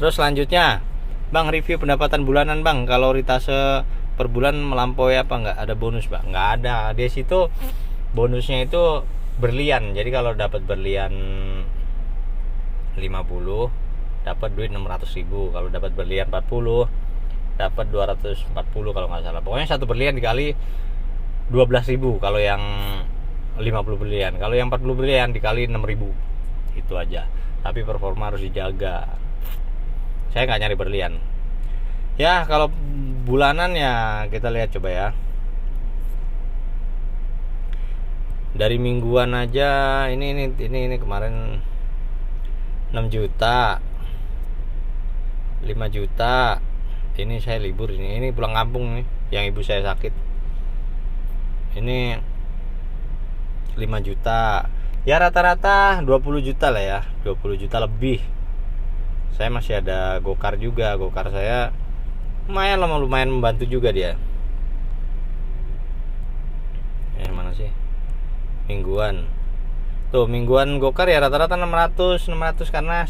Terus selanjutnya, Bang, review pendapatan bulanan Bang. Kaloritasnya per bulan melampaui apa nggak? Ada bonus Bang? Nggak ada. Di situ bonusnya itu berlian. Jadi kalau dapat berlian 50 dapat duit 600.000. Kalau dapat berlian 40 dapat 240 kalau nggak salah. Pokoknya satu berlian dikali 12.000 kalau yang 50 berlian. Kalau yang 40 berlian dikali 6.000. Itu aja. Tapi performa harus dijaga. Saya nggak nyari berlian. Ya kalau bulanan ya kita lihat coba ya. Dari mingguan aja ini kemarin 6 juta, 5 juta. Ini saya libur ini pulang kampung nih, yang ibu saya sakit. Ini 5 juta. Ya rata-rata 20 juta lah ya, 20 juta lebih. Saya masih ada gokar juga. Gokar saya lumayan membantu juga dia. Mana sih? Mingguan. Tuh, mingguan gokar ya rata-rata 600 karena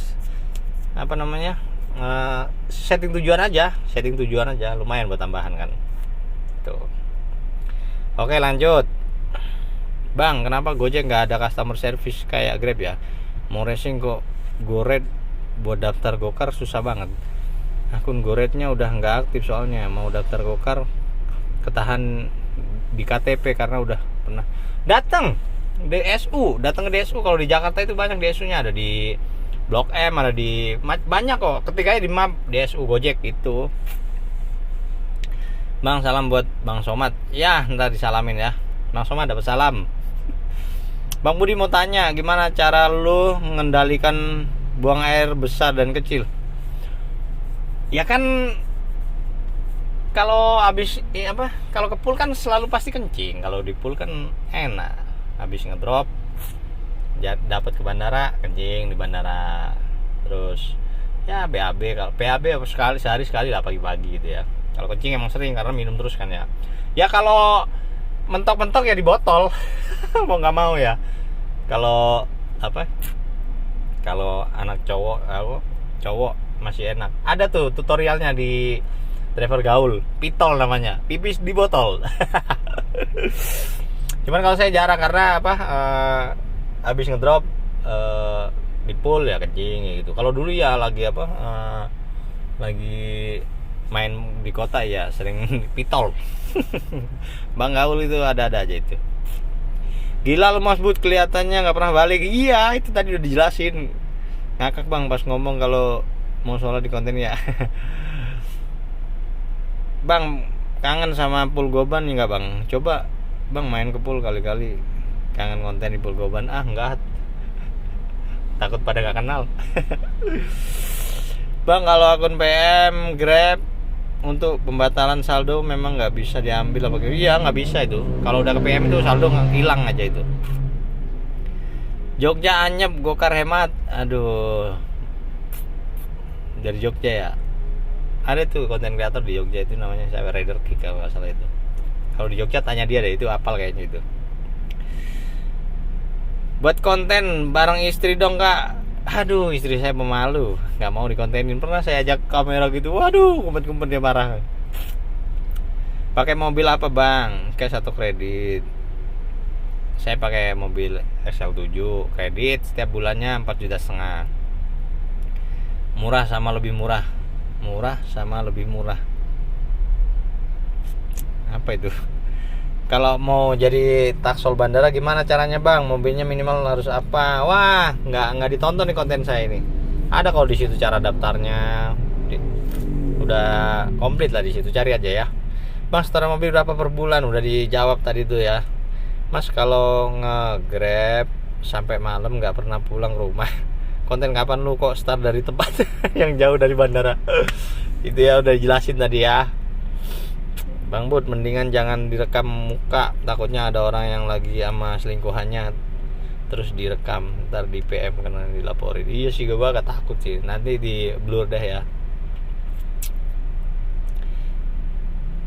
setting tujuan aja, lumayan buat tambahan kan. Tuh. Oke, lanjut. Bang, kenapa Gojek nggak ada customer service kayak Grab ya? Mau racing kok Gored buat daftar gokar susah banget. Akun Gorednya udah nggak aktif soalnya. Mau daftar gokar ketahan di KTP karena udah pernah datang ke DSU. Kalau di Jakarta itu banyak DSU-nya, ada di Blok M, ada di banyak kok. Ketikanya di map DSU Gojek itu. Bang, salam buat Bang Somad. Ya, ntar disalamin ya. Bang Somad dapat salam. Bang Budi mau tanya, gimana cara lu mengendalikan buang air besar dan kecil? Ya kan kalau habis kalau ke pool kan selalu pasti kencing. Kalau di pool kan enak. Habis ngedrop dapat ke bandara, kencing di bandara. Terus ya BAB, kalau PAB sehari sekali lah pagi-pagi gitu ya. Kalau kencing emang sering karena minum terus kan ya. Ya kalau mentok-mentok ya di botol. Mau nggak mau ya. Kalau kalau anak cowok masih enak. Ada tuh tutorialnya di driver gaul, pitol namanya, pipis di botol. Cuman kalau saya jarang karena habis ngedrop di pool ya kencing gitu. Kalau dulu ya lagi lagi main di kota ya sering pitol. Bang gaul itu ada-ada aja itu. Gila lu Mas Bud, kelihatannya nggak pernah balik. Iya, itu tadi udah dijelasin. Ngakak Bang pas ngomong kalau mau sholat di konten ya. Bang, kangen sama pool Goban ya nggak Bang? Coba Bang main ke pool kali-kali. Kangen konten di pool Goban. Enggak. Takut pada gak kenal. Bang, kalau akun PM Grab untuk pembatalan saldo memang nggak bisa diambil apa gitu? Iya, nggak bisa itu. Kalau udah ke PM itu saldo hilang aja itu. Jogja anyep, gokar hemat. Aduh, dari Jogja ya. Ada tuh konten kreator di Jogja itu namanya siapa, Rider Kick kalau nggak salah itu. Kalau di Jogja tanya dia deh, itu apal kayaknya itu. Buat konten bareng istri dong Kak. Aduh, istri saya pemalu, nggak mau dikontenin. Pernah saya ajak kamera gitu, waduh, kumpet-kumpet dia marah. Pakai mobil apa Bang? Cash atau kredit? Saya pakai mobil XL7 kredit, setiap bulannya 4,5 juta. Murah sama lebih murah. Murah sama lebih murah. Apa itu? Kalau mau jadi taksol bandara gimana caranya Bang? Mobilnya minimal harus apa? Wah, nggak ditonton nih konten saya ini. Ada kalau di situ cara daftarnya. Udah komplit lah di situ, cari aja ya. Bang, setor mobil berapa per bulan? Udah dijawab tadi tuh ya. Mas, kalau nge-Grab sampai malam nggak pernah pulang rumah. Konten kapan lu kok start dari tempat yang jauh dari bandara? Itu ya udah dijelasin tadi ya. Bang Bud, mendingan jangan direkam muka, takutnya ada orang yang lagi sama selingkuhannya terus direkam, ntar di PM karena dilaporin. Iya sih, gue gak takut sih, nanti di blur deh ya.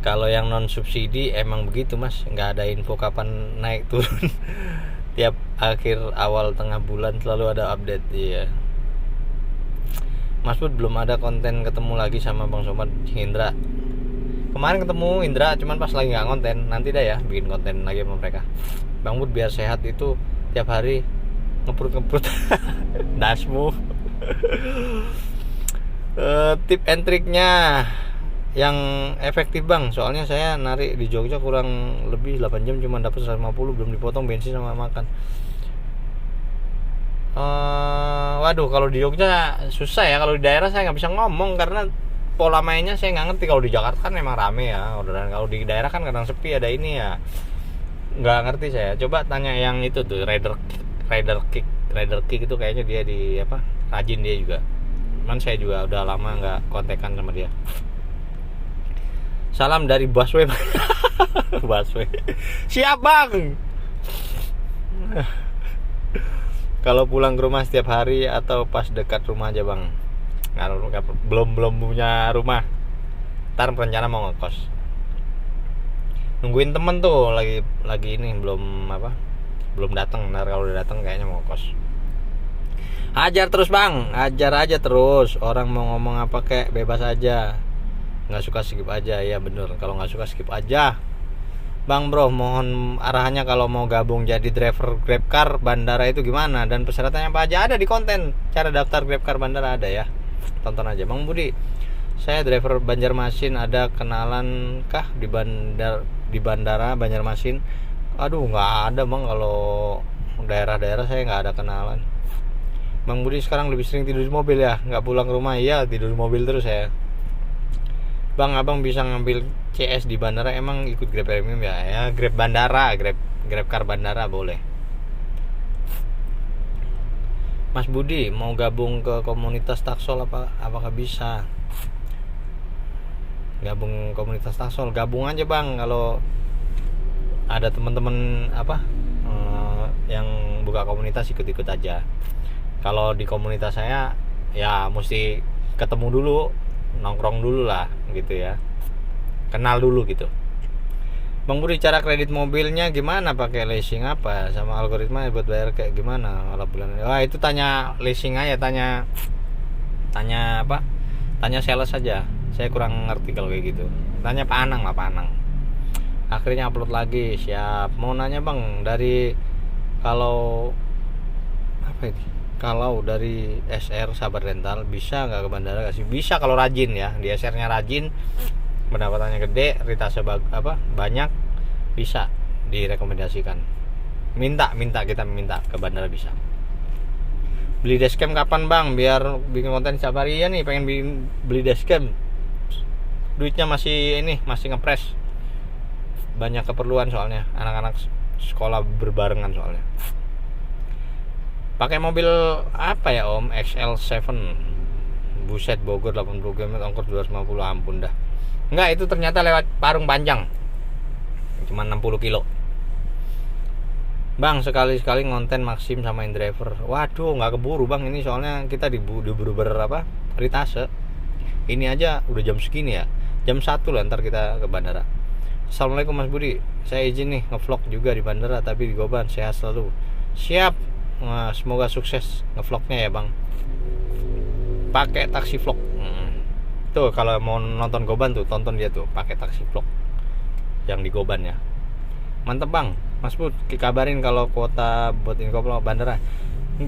Kalau yang non subsidi emang begitu Mas, nggak ada info kapan naik turun. Tiap akhir awal tengah bulan selalu ada update. Iya Mas Bud, belum ada konten ketemu lagi sama Bang Somad Indra. Kemarin ketemu Indra, cuman pas lagi nggak konten. Nanti dah ya bikin konten lagi sama mereka. Bang Bud, biar sehat itu tiap hari ngeprut dasmu. Tip and triknya yang efektif Bang, soalnya saya narik di Jogja kurang lebih 8 jam cuma dapat 150, belum dipotong bensin sama makan. Waduh, kalau di Jogja susah ya. Kalau di daerah saya nggak bisa ngomong karena pola mainnya saya nggak ngerti. Kalau di Jakarta kan memang rame ya orderan. Kalau di daerah kan kadang sepi, ada ini ya nggak ngerti saya. Coba tanya yang itu tuh Rider Kick itu kayaknya dia di rajin dia juga. Cuman saya juga udah lama nggak kontekan sama dia. Salam dari Baswe. Baswe siap Bang. Kalau pulang ke rumah setiap hari atau pas dekat rumah aja Bang? Belum punya rumah, ntar rencana mau ngekos, nungguin temen tuh lagi ini belum datang. Ntar kalau udah datang kayaknya mau ngekos. Ajar terus Bang, ajar aja terus. Orang mau ngomong apa kek bebas aja, nggak suka skip aja. Ya bener, kalau nggak suka skip aja. Bang Bro, mohon arahannya kalau mau gabung jadi driver GrabCar bandara itu gimana, dan persyaratannya apa aja? Ada di konten cara daftar GrabCar bandara, ada ya, tonton aja. Bang Budi, saya driver Banjarmasin, ada kenalan kah di bandara Banjarmasin? Aduh, nggak ada Bang, kalau daerah-daerah saya nggak ada kenalan. Bang Budi sekarang lebih sering tidur di mobil ya, nggak pulang ke rumah. Iya, tidur di mobil terus ya. Bang, abang bisa ngambil CS di bandara, emang ikut Grab Premium ya? Ya, Grab bandara, Grab Car bandara boleh. Mas Budi mau gabung ke komunitas taksol apakah bisa? Gabung komunitas taksol, gabung aja bang. Kalau ada teman-teman yang buka komunitas, ikut-ikut aja. Kalau di komunitas saya ya mesti ketemu dulu, nongkrong dulu lah gitu ya, kenal dulu gitu. Bang Budi, cara kredit mobilnya gimana, pakai leasing apa, sama algoritma buat bayar kayak gimana kalau bulan? Wah, itu tanya leasing aja, tanya sales aja. Saya kurang ngerti kalau kayak gitu. Tanya Pak Anang lah, Pak Anang. Akhirnya upload lagi, siap. Mau nanya bang, dari kalau dari SR Sabar Rental bisa nggak ke bandara? Kasih bisa kalau rajin ya, di SR-nya rajin, pendapatannya gede, ritase banyak, bisa direkomendasikan. Kita minta ke bandara bisa. Beli dashcam kapan bang? Biar bikin konten setiap hari ya nih, pengen beli dashcam. Duitnya masih ngepres. Banyak keperluan soalnya, anak-anak sekolah berbarengan soalnya. Pakai mobil apa ya om? XL7. Buset, Bogor 80 km, ongkos 250, ampun dah. Enggak, itu ternyata lewat Parung Panjang. Cuma 60 kilo. Bang, sekali-sekali ngonten Maxim sama InDriver. Waduh, nggak keburu bang, ini soalnya kita diburu ritase. Ini aja udah jam segini ya, jam 1 lah ntar kita ke bandara. Assalamualaikum Mas Budi, saya izin nih ngevlog juga di bandara tapi di Goban, sehat selalu. Siap. Nah, semoga sukses ngevlognya ya bang. Pakai taksi vlog. Tuh kalau mau nonton Goban tuh, tonton dia tuh pakai taksi vlog yang di Goban ya. Mantep bang. Mas Bud, kabarin kalau kuota buat info bandara.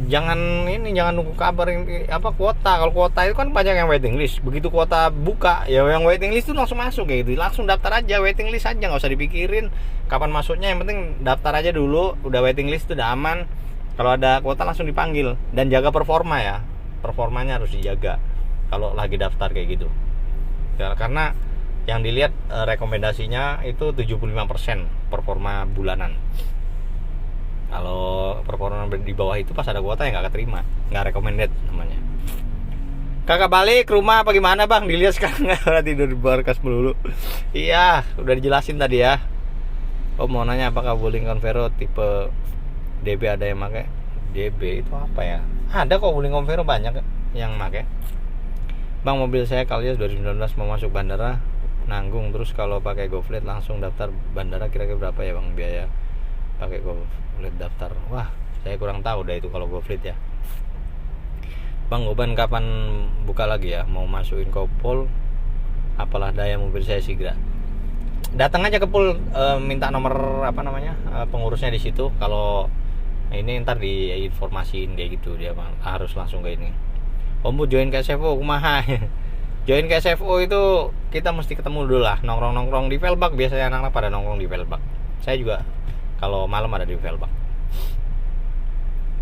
Jangan nunggu kabarin kuota. Kalau kuota itu kan banyak yang waiting list. Begitu kuota buka, ya yang waiting list itu langsung masuk kayak gitu. Langsung daftar aja, waiting list aja, nggak usah dipikirin kapan masuknya. Yang penting daftar aja dulu. Udah waiting list itu udah aman. Kalau ada kuota langsung dipanggil. Dan jaga performa ya. Performanya harus dijaga kalau lagi daftar kayak gitu. Ya, karena yang dilihat rekomendasinya itu 75% performa bulanan. Kalau performa di bawah itu pas ada kuota ya nggak keterima, nggak recommended namanya. Kakak balik ke rumah apa gimana bang? Dilihat sekarang nggak tidur di barkas melulu. Iya, udah dijelasin tadi ya. Oh, mau nanya apakah Wuling Convero tipe DB ada yang pakai? DB itu apa ya? Ada kok, Wuling Convero banyak yang pakai. Bang, mobil saya Kalias 2019 mau masuk bandara, nanggung. Terus kalau pakai GoFleet langsung daftar bandara, kira-kira berapa ya bang biaya pakai GoFleet daftar? Wah, saya kurang tahu dah itu kalau GoFleet ya. Bang, Goban kapan buka lagi ya? Mau masukin Kopol, apalah daya mobil saya Sigra. Datang aja ke Pul, minta nomor pengurusnya di situ. Kalau ini ntar diinformasiin kayak gitu, dia harus langsung ke ini. Om Bu, join ke SFO kumaha? Join ke SFO itu kita mesti ketemu dulu lah, nongkrong di Velbak. Biasanya anak-anak pada nongkrong di Velbak. Saya juga kalau malam ada di Velbak.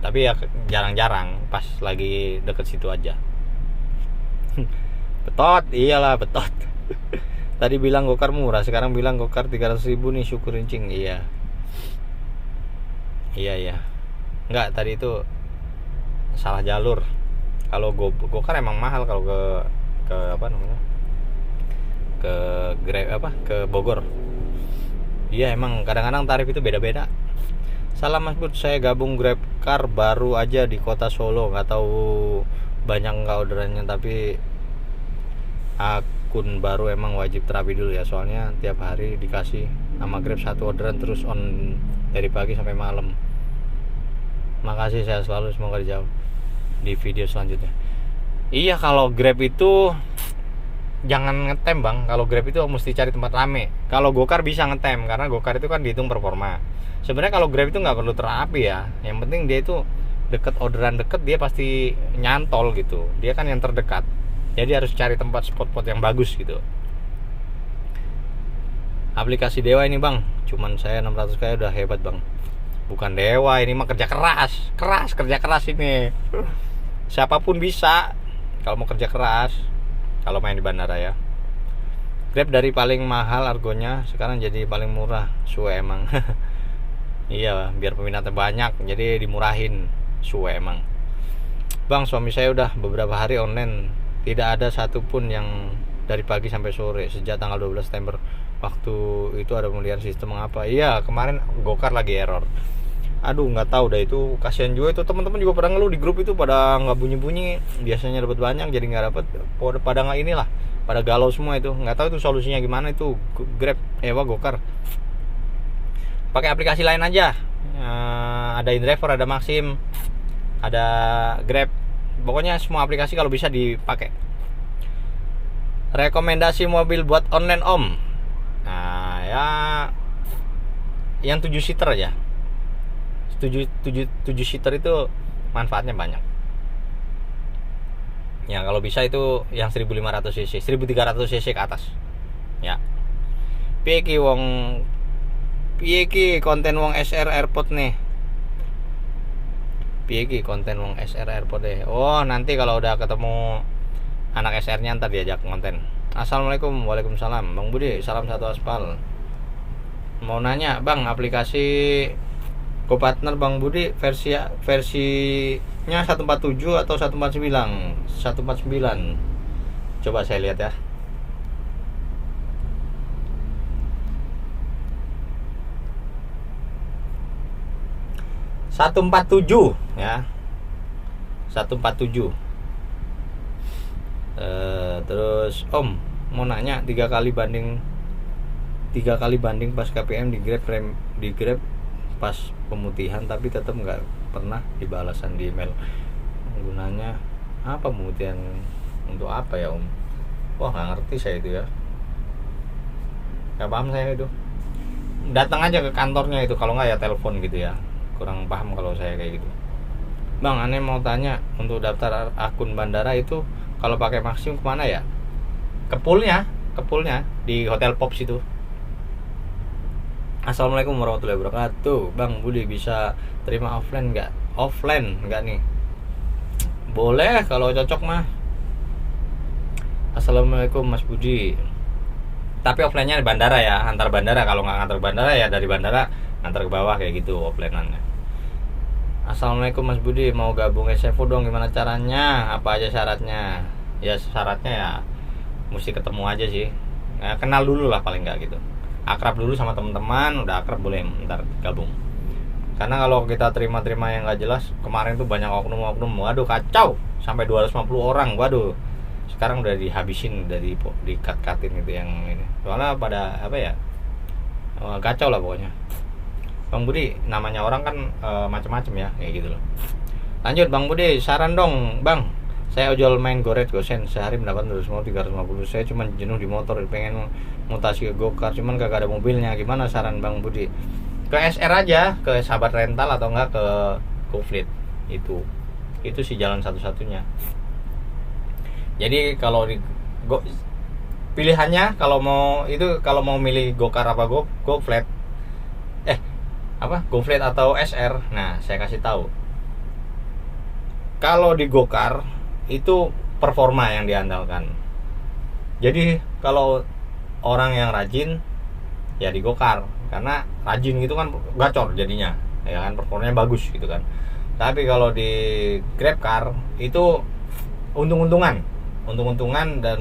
Tapi ya jarang-jarang, pas lagi deket situ aja. Betot, iyalah betot. Tadi bilang gokar murah, sekarang bilang gokar 300.000 nih, syukurin cing. Iya. Enggak, tadi itu salah jalur. Kalau gokar emang mahal kalau ke ke Bogor. Iya, emang kadang-kadang tarif itu beda-beda. Salam Mas Bud, saya gabung Grab Car baru aja di kota Solo, nggak tahu banyak nggak orderannya, tapi akun baru emang wajib terapi dulu ya, soalnya tiap hari dikasih sama Grab satu orderan terus on dari pagi sampai malam. Makasih, saya selalu, semoga dijawab di video selanjutnya. Iya, kalau Grab itu jangan ngetem bang. Kalau Grab itu mesti cari tempat rame. Kalau Gokar bisa ngetem, karena Gokar itu kan dihitung performa. Sebenarnya kalau Grab itu nggak perlu terapi ya. Yang penting dia itu deket, orderan deket, dia pasti nyantol gitu. Dia kan yang terdekat. Jadi harus cari tempat spot-spot yang bagus gitu. Aplikasi Dewa ini bang, cuman saya 600 kayak udah hebat bang. Bukan Dewa, ini mah kerja keras ini. siapapun bisa kalau mau kerja keras, kalau main di bandara ya. Grab dari paling mahal argonya sekarang jadi paling murah, suwe emang. Iya, biar peminatnya banyak jadi dimurahin, suwe emang. Bang, suami saya udah beberapa hari online, tidak ada satupun yang dari pagi sampai sore sejak tanggal 12 September. Waktu itu ada pemeliharaan sistem mengapa? Iya, kemarin Gokar lagi error. Aduh, nggak tahu dah itu, kasihan juga itu, teman-teman juga pada ngeluh di grup itu, pada nggak bunyi-bunyi, biasanya dapat banyak jadi nggak dapat, pada nggak inilah, pada galau semua itu, nggak tahu itu solusinya gimana itu. Grab, Gokar, pakai aplikasi lain aja. Ada InDriver, ada Maxim, ada Grab, pokoknya semua aplikasi kalau bisa dipakai. Rekomendasi mobil buat online om, nah ya yang 7 seater aja. 7 seater itu manfaatnya banyak ya, kalau bisa itu yang 1500 cc, 1300 cc ke atas ya. Piye ki konten wong SR Airport nih, piye ki konten wong SR Airport deh. Oh, nanti kalau udah ketemu anak SR nya ntar diajak konten. Assalamualaikum. Waalaikumsalam Bang Budi, salam satu aspal. Mau nanya Bang, aplikasi GoPartner Bang Budi versinya 147 atau 149? 149. Coba saya lihat ya. (147) ya. 147. Terus Om mau nanya 3 kali banding pas KPM di Grab pas pemutihan, tapi tetap nggak pernah dibalasan di email. Gunanya apa pemutihan, untuk apa ya Om? Wah, nggak ngerti saya itu ya, nggak paham saya itu. Datang aja ke kantornya itu, kalau nggak ya telepon gitu ya. Kurang paham kalau saya kayak gitu. Bang, aneh mau tanya, untuk daftar akun bandara itu kalau pakai Maxim kemana ya? Kepulnya di Hotel Pops itu. Assalamualaikum warahmatullahi wabarakatuh. Bang Budi, bisa terima offline nggak nih? Boleh kalau cocok mah. Assalamualaikum Mas Budi, tapi offline-nya di bandara ya, antar bandara. Kalau nggak antar bandara ya dari bandara antar ke bawah kayak gitu offline-annya. Assalamualaikum Mas Budi, mau gabung SFO dong, gimana caranya? Apa aja syaratnya? Ya syaratnya ya mesti ketemu aja sih ya, kenal dulu lah paling nggak gitu, akrab dulu sama teman-teman, udah akrab boleh ntar gabung. Karena kalau kita terima yang nggak jelas, kemarin tuh banyak oknum, waduh kacau, sampai 250 orang, waduh. Sekarang udah dihabisin, udah di cut-cutin gitu yang ini, soalnya pada apa ya, kacau lah pokoknya. Bang Budi, namanya orang kan macam-macam ya kayak gitu loh. Lanjut Bang Budi, saran dong Bang, saya ojol main gosen sehari mendapat 350. Saya cuma jenuh di motor, pengen mutasi ke Gokar, cuman kagak ada mobilnya. Gimana saran Bang Budi? Ke SR aja, ke Sahabat Rental atau enggak ke GoFleet. Itu sih jalan satu-satunya. Jadi kalau pilihannya kalau mau milih Gokar apa GoFleet, GoFleet atau SR. Nah, saya kasih tahu. Kalau di Gokar itu performa yang diandalkan. Jadi kalau orang yang rajin ya di Gokar, karena rajin gitu kan gacor jadinya, ya kan, performanya bagus gitu kan. Tapi kalau di GrabCar itu untung-untungan dan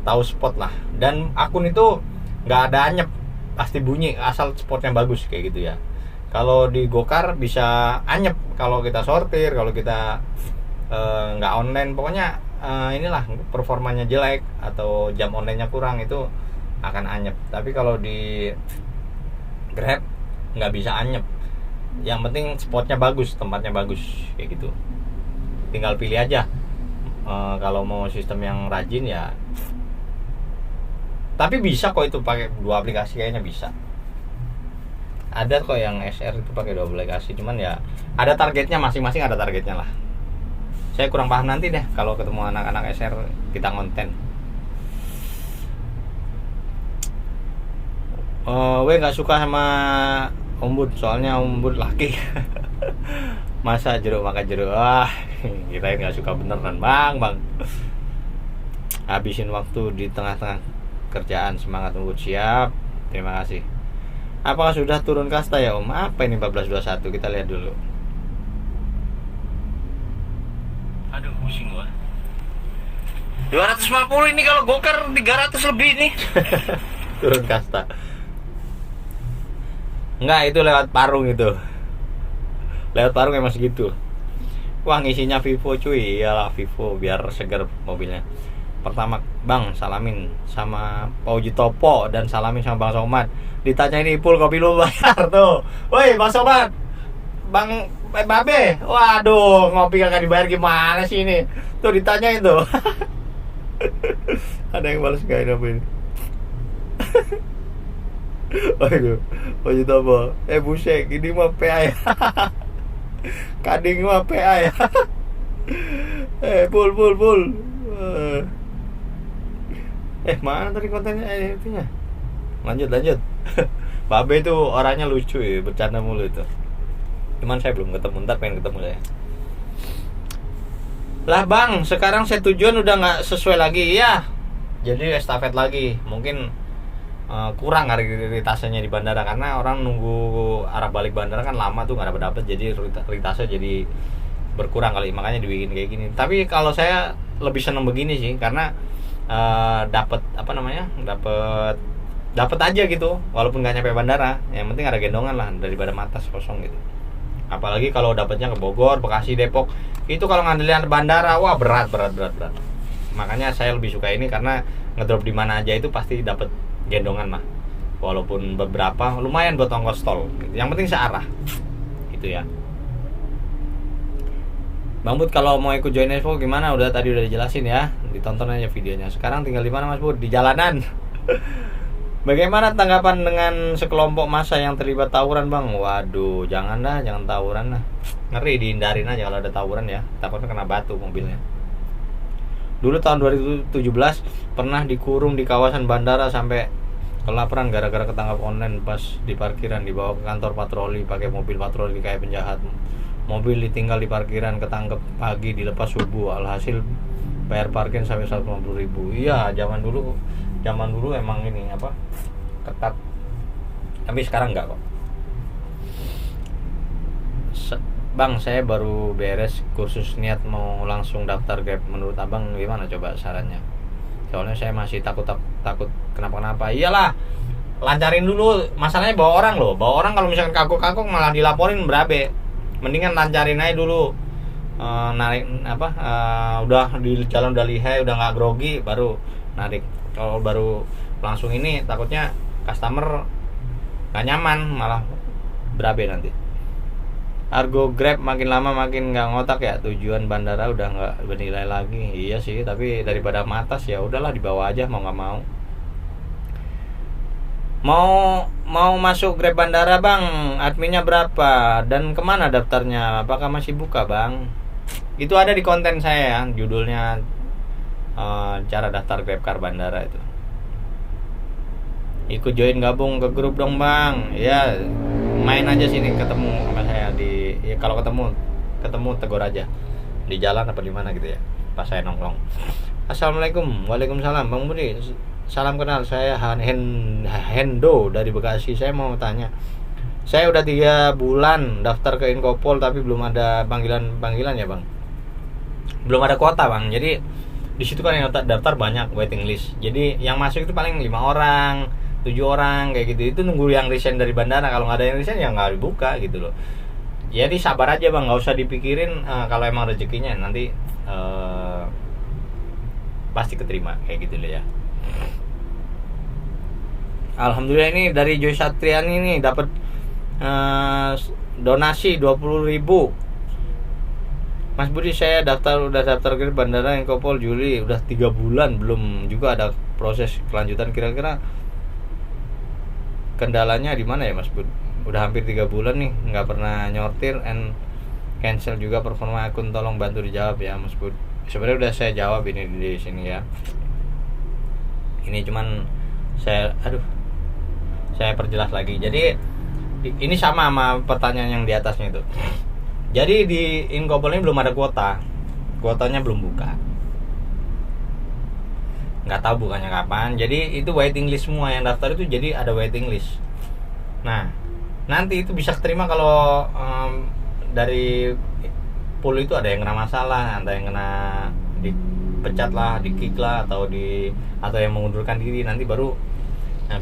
tahu spot lah, dan akun itu nggak ada anyep, pasti bunyi asal spotnya bagus kayak gitu ya. Kalau di Gokar bisa anyep kalau kita sortir, kalau kita nggak online, pokoknya inilah performanya jelek atau jam online-nya kurang, itu akan anyep. Tapi kalau di Grab nggak bisa anyep, yang penting spotnya bagus, tempatnya bagus kayak gitu. Tinggal pilih aja. Kalau mau sistem yang rajin ya, tapi bisa kok itu pakai 2 aplikasi, kayaknya bisa. Ada kok yang SR itu pakai 2 aplikasi, cuman ya ada targetnya, masing-masing ada targetnya lah. Saya kurang paham, nanti deh kalau ketemu anak-anak SR kita konten. Nggak suka sama Om Bud, soalnya Om Bud laki. Masa jeruk makan jeruk. Wah, kirain nggak suka beneran, Bang. Habisin waktu di tengah-tengah kerjaan, semangat Bang Bud. Siap. Terima kasih. Apakah sudah turun kasta ya Om? Apa ini 1421? Kita lihat dulu. Aduh, pusing gua. 250 ini kalau gokar 300 lebih nih. Turun kasta. Enggak, itu lewat parung itu. Lewat parung emang segitu. Wah, ngisinya Vivo cuy. Iyalah Vivo biar segar mobilnya. Pertama, Bang, salamin sama Pauji Topo dan salamin sama Bang Somad. Ditanya ini full kopi lu bayar tuh. Woi, Bang Somad. Bang Babe. Waduh, ngopi kagak dibayar gimana sih ini? Tuh ditanyain tuh. Ada yang balas kayak apa ini? Waduh, Pauji Topo. Busek, ini mah PA ya. Kading mah PA ya. Full. Mana tadi kontennya itunya? Lanjut. Babe itu orangnya lucu ya, bercanda mulu itu. Cuman saya belum ketemu, ntar pengen ketemu saya. Lah Bang, sekarang saya tujuan udah nggak sesuai lagi ya. Jadi estafet lagi. Mungkin kurang ritasenya di bandara karena orang nunggu arah balik bandara kan lama tuh nggak dapet. Jadi ritasnya jadi berkurang kali, makanya dibikin kayak gini. Tapi kalau saya lebih seneng begini sih karena dapat aja gitu walaupun nggak nyampe bandara, yang penting ada gendongan lah daripada matas kosong gitu. Apalagi kalau dapatnya ke Bogor, Bekasi, Depok, itu kalau ngandelin bandara wah berat. Makanya saya lebih suka ini karena ngedrop di mana aja itu pasti dapat gendongan lah, walaupun beberapa lumayan buat ongkos tol gitu. Yang penting searah itu ya. Bang Bud kalau mau ikut join Expo gimana? Udah dijelasin ya, ditonton aja videonya. Sekarang tinggal di mana Mas Bud? Di jalanan. Bagaimana tanggapan dengan sekelompok massa yang terlibat tawuran Bang? Waduh, jangan tawuran lah. Ngeri, dihindarin aja kalau ada tawuran ya. Takutnya kena batu mobilnya. Dulu tahun 2017 pernah dikurung di kawasan bandara sampai kelaparan gara-gara ketangkap online pas di parkiran, dibawa ke kantor patroli pakai mobil patroli kayak penjahat. Mobil ditinggal di parkiran, ketangkep pagi, dilepas subuh. Alhasil bayar parkir sampai 150.000. Iya, zaman dulu emang ini ketat. Tapi sekarang enggak kok. Bang, saya baru beres kursus niat mau langsung daftar Grab. Menurut Abang gimana coba sarannya? Soalnya saya masih takut kenapa-kenapa. Iyalah, lancarin dulu. Masalahnya bawa orang kalau misalkan kagok-kagok malah dilaporin berabe. Mendingan lancarin aja dulu. Narik udah di jalan udah lihai, udah nggak grogi, baru narik. Kalau baru langsung ini takutnya customer nggak nyaman, malah berabe nanti. Argo Grab makin lama makin nggak ngotak ya. Tujuan bandara udah nggak bernilai lagi. Iya sih, tapi daripada matas ya udahlah dibawa aja mau nggak mau. Mau masuk Grab bandara Bang, adminnya berapa dan kemana daftarnya? Apakah masih buka Bang? Itu ada di konten saya ya, judulnya cara daftar Grab Car bandara itu. Ikut join gabung ke grup dong Bang. Ya main aja sini, ketemu sama saya kalau ketemu tegur aja di jalan apa di mana gitu ya, pas saya nongkrong. Assalamualaikum. Waalaikumsalam Bang Budi. Salam kenal, saya Hendo dari Bekasi. Saya mau tanya, saya udah 3 bulan daftar ke Inkopol tapi belum ada panggilan ya Bang. Belum ada kuota Bang. Jadi di situ kan yang daftar banyak, waiting list. Jadi yang masuk itu paling 5 orang, 7 orang kayak gitu. Itu nunggu yang resign dari bandara. Kalau nggak ada yang resign ya nggak dibuka gitu loh. Jadi sabar aja Bang, nggak usah dipikirin. Kalau emang rezekinya nanti pasti keterima kayak gitu loh ya. Alhamdulillah ini dari Joy Satriani nih dapat donasi 20.000. Mas Budi, saya udah daftar ke bandara Inkopol Juli, udah 3 bulan belum juga ada proses kelanjutan. Kira-kira kendalanya di mana ya Mas Bud? Udah hampir 3 bulan nih nggak pernah nyortir and cancel juga performa akun, tolong bantu dijawab ya Mas Bud. Sebenarnya udah saya jawab ini di sini ya. Ini cuman saya perjelas lagi. Jadi ini sama pertanyaan yang di atasnya itu. Jadi di Inkopol ini belum ada kuota. Kuotanya belum buka. Nggak tahu bukanya kapan. Jadi itu waiting list semua yang daftar itu, jadi ada waiting list. Nah, nanti itu bisa terima kalau dari pool itu ada yang kena masalah, ada yang kena dipecat lah, di kick lah, atau yang mengundurkan diri, nanti baru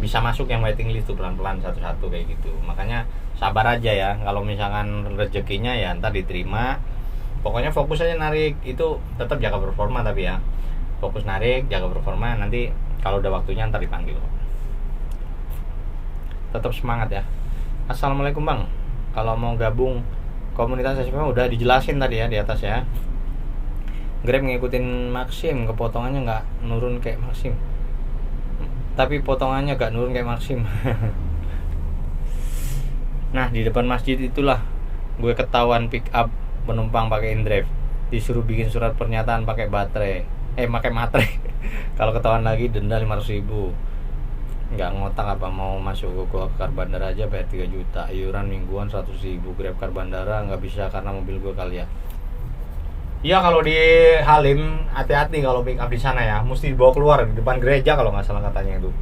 bisa masuk yang waiting list tuh pelan-pelan satu-satu kayak gitu. Makanya sabar aja ya, kalau misalkan rezekinya ya ntar diterima. Pokoknya fokus aja narik, itu tetap jaga performa tapi ya. Fokus narik, jaga performa, nanti kalau udah waktunya ntar dipanggil. Tetap semangat ya. Assalamualaikum Bang. Kalau mau gabung komunitas SPM udah dijelasin tadi ya di atas ya. Grab ngikutin Maxim, kepotongannya nggak nurun kayak Maxim. Tapi potongannya gak nurun kayak Maxim. Nah, di depan masjid itulah gue ketahuan pick up penumpang pakai InDrive. Disuruh bikin surat pernyataan pakai pakai materai. Kalau ketahuan lagi denda 500.000. Nggak ngotak apa, mau masuk ke car bandara aja bayar 3 juta. Iuran mingguan 100.000. Grab car bandara nggak bisa karena mobil gue kali ya. Iya, kalau di Halim hati-hati kalau pick up di sana ya, mesti dibawa keluar di depan gereja kalau nggak salah katanya itu.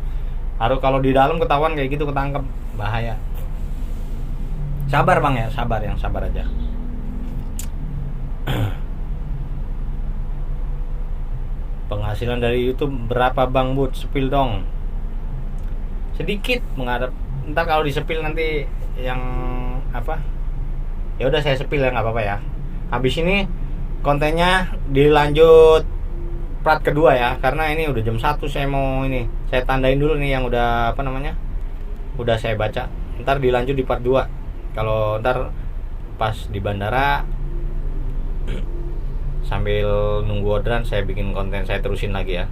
Harus kalau di dalam ketahuan kayak gitu, ketangkep, bahaya. Sabar Bang ya, sabar, yang sabar aja. Penghasilan dari YouTube berapa Bang Bud? Sepil dong. Sedikit menghadap. Ntar kalau disepil nanti yang apa? Ya udah saya sepil ya, nggak apa-apa ya. Habis ini kontennya dilanjut part kedua ya, karena ini udah jam 1 saya mau ini. Saya tandain dulu nih yang udah udah saya baca. Ntar dilanjut di part 2. Kalau ntar pas di bandara sambil nunggu orderan saya bikin konten, saya terusin lagi ya.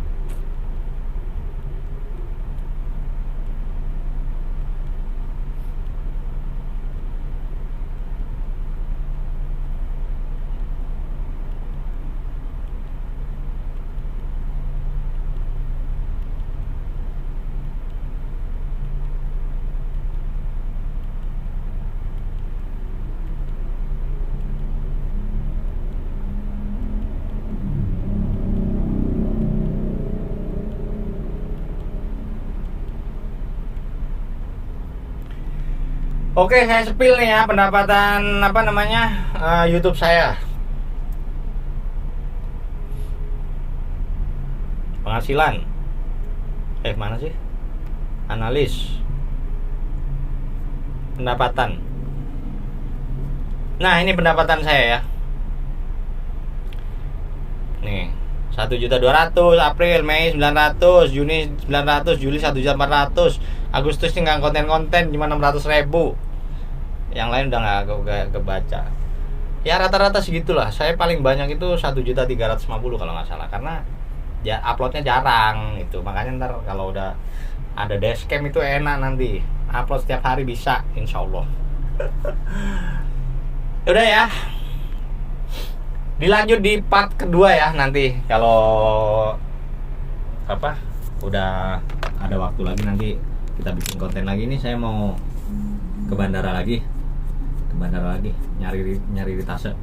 Oke, saya spill nih ya pendapatan YouTube saya. Penghasilan. Mana sih? Analis. Pendapatan. Nah, ini pendapatan saya ya. Nih, 1.200.000, April, Mei 900, Juni 900, Juli 1.400, Agustus tinggal konten-konten cuma 600.000. Yang lain udah nggak kebaca. Ya rata-rata segitulah. Saya paling banyak itu 1.350.000 kalau nggak salah, karena ya uploadnya jarang gitu. Makanya ntar kalau udah ada dashcam itu enak, nanti upload setiap hari bisa, insya Allah. Udah ya, dilanjut di part kedua ya nanti kalau udah ada waktu lagi, nanti kita bikin konten lagi. Nih saya mau ke bandara lagi nyari di Tase.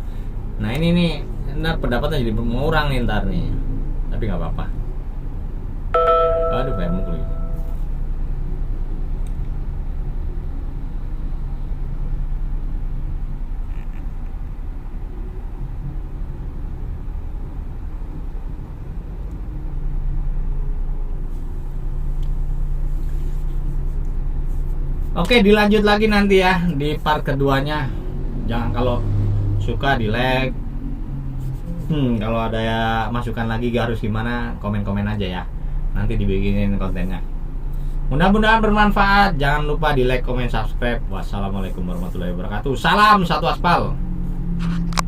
Nah ini nih ntar pendapatnya jadi mengurang nih ntar nih, tapi nggak apa-apa. Aduh, bayar mukul. Oke, dilanjut lagi nanti ya di part keduanya. Jangan, kalau suka di like. Kalau ada ya masukan lagi harus gimana, komen-komen aja ya. Nanti dibikinin kontennya. Mudah-mudahan bermanfaat. Jangan lupa di like, komen, subscribe. Wassalamualaikum warahmatullahi wabarakatuh. Salam satu aspal.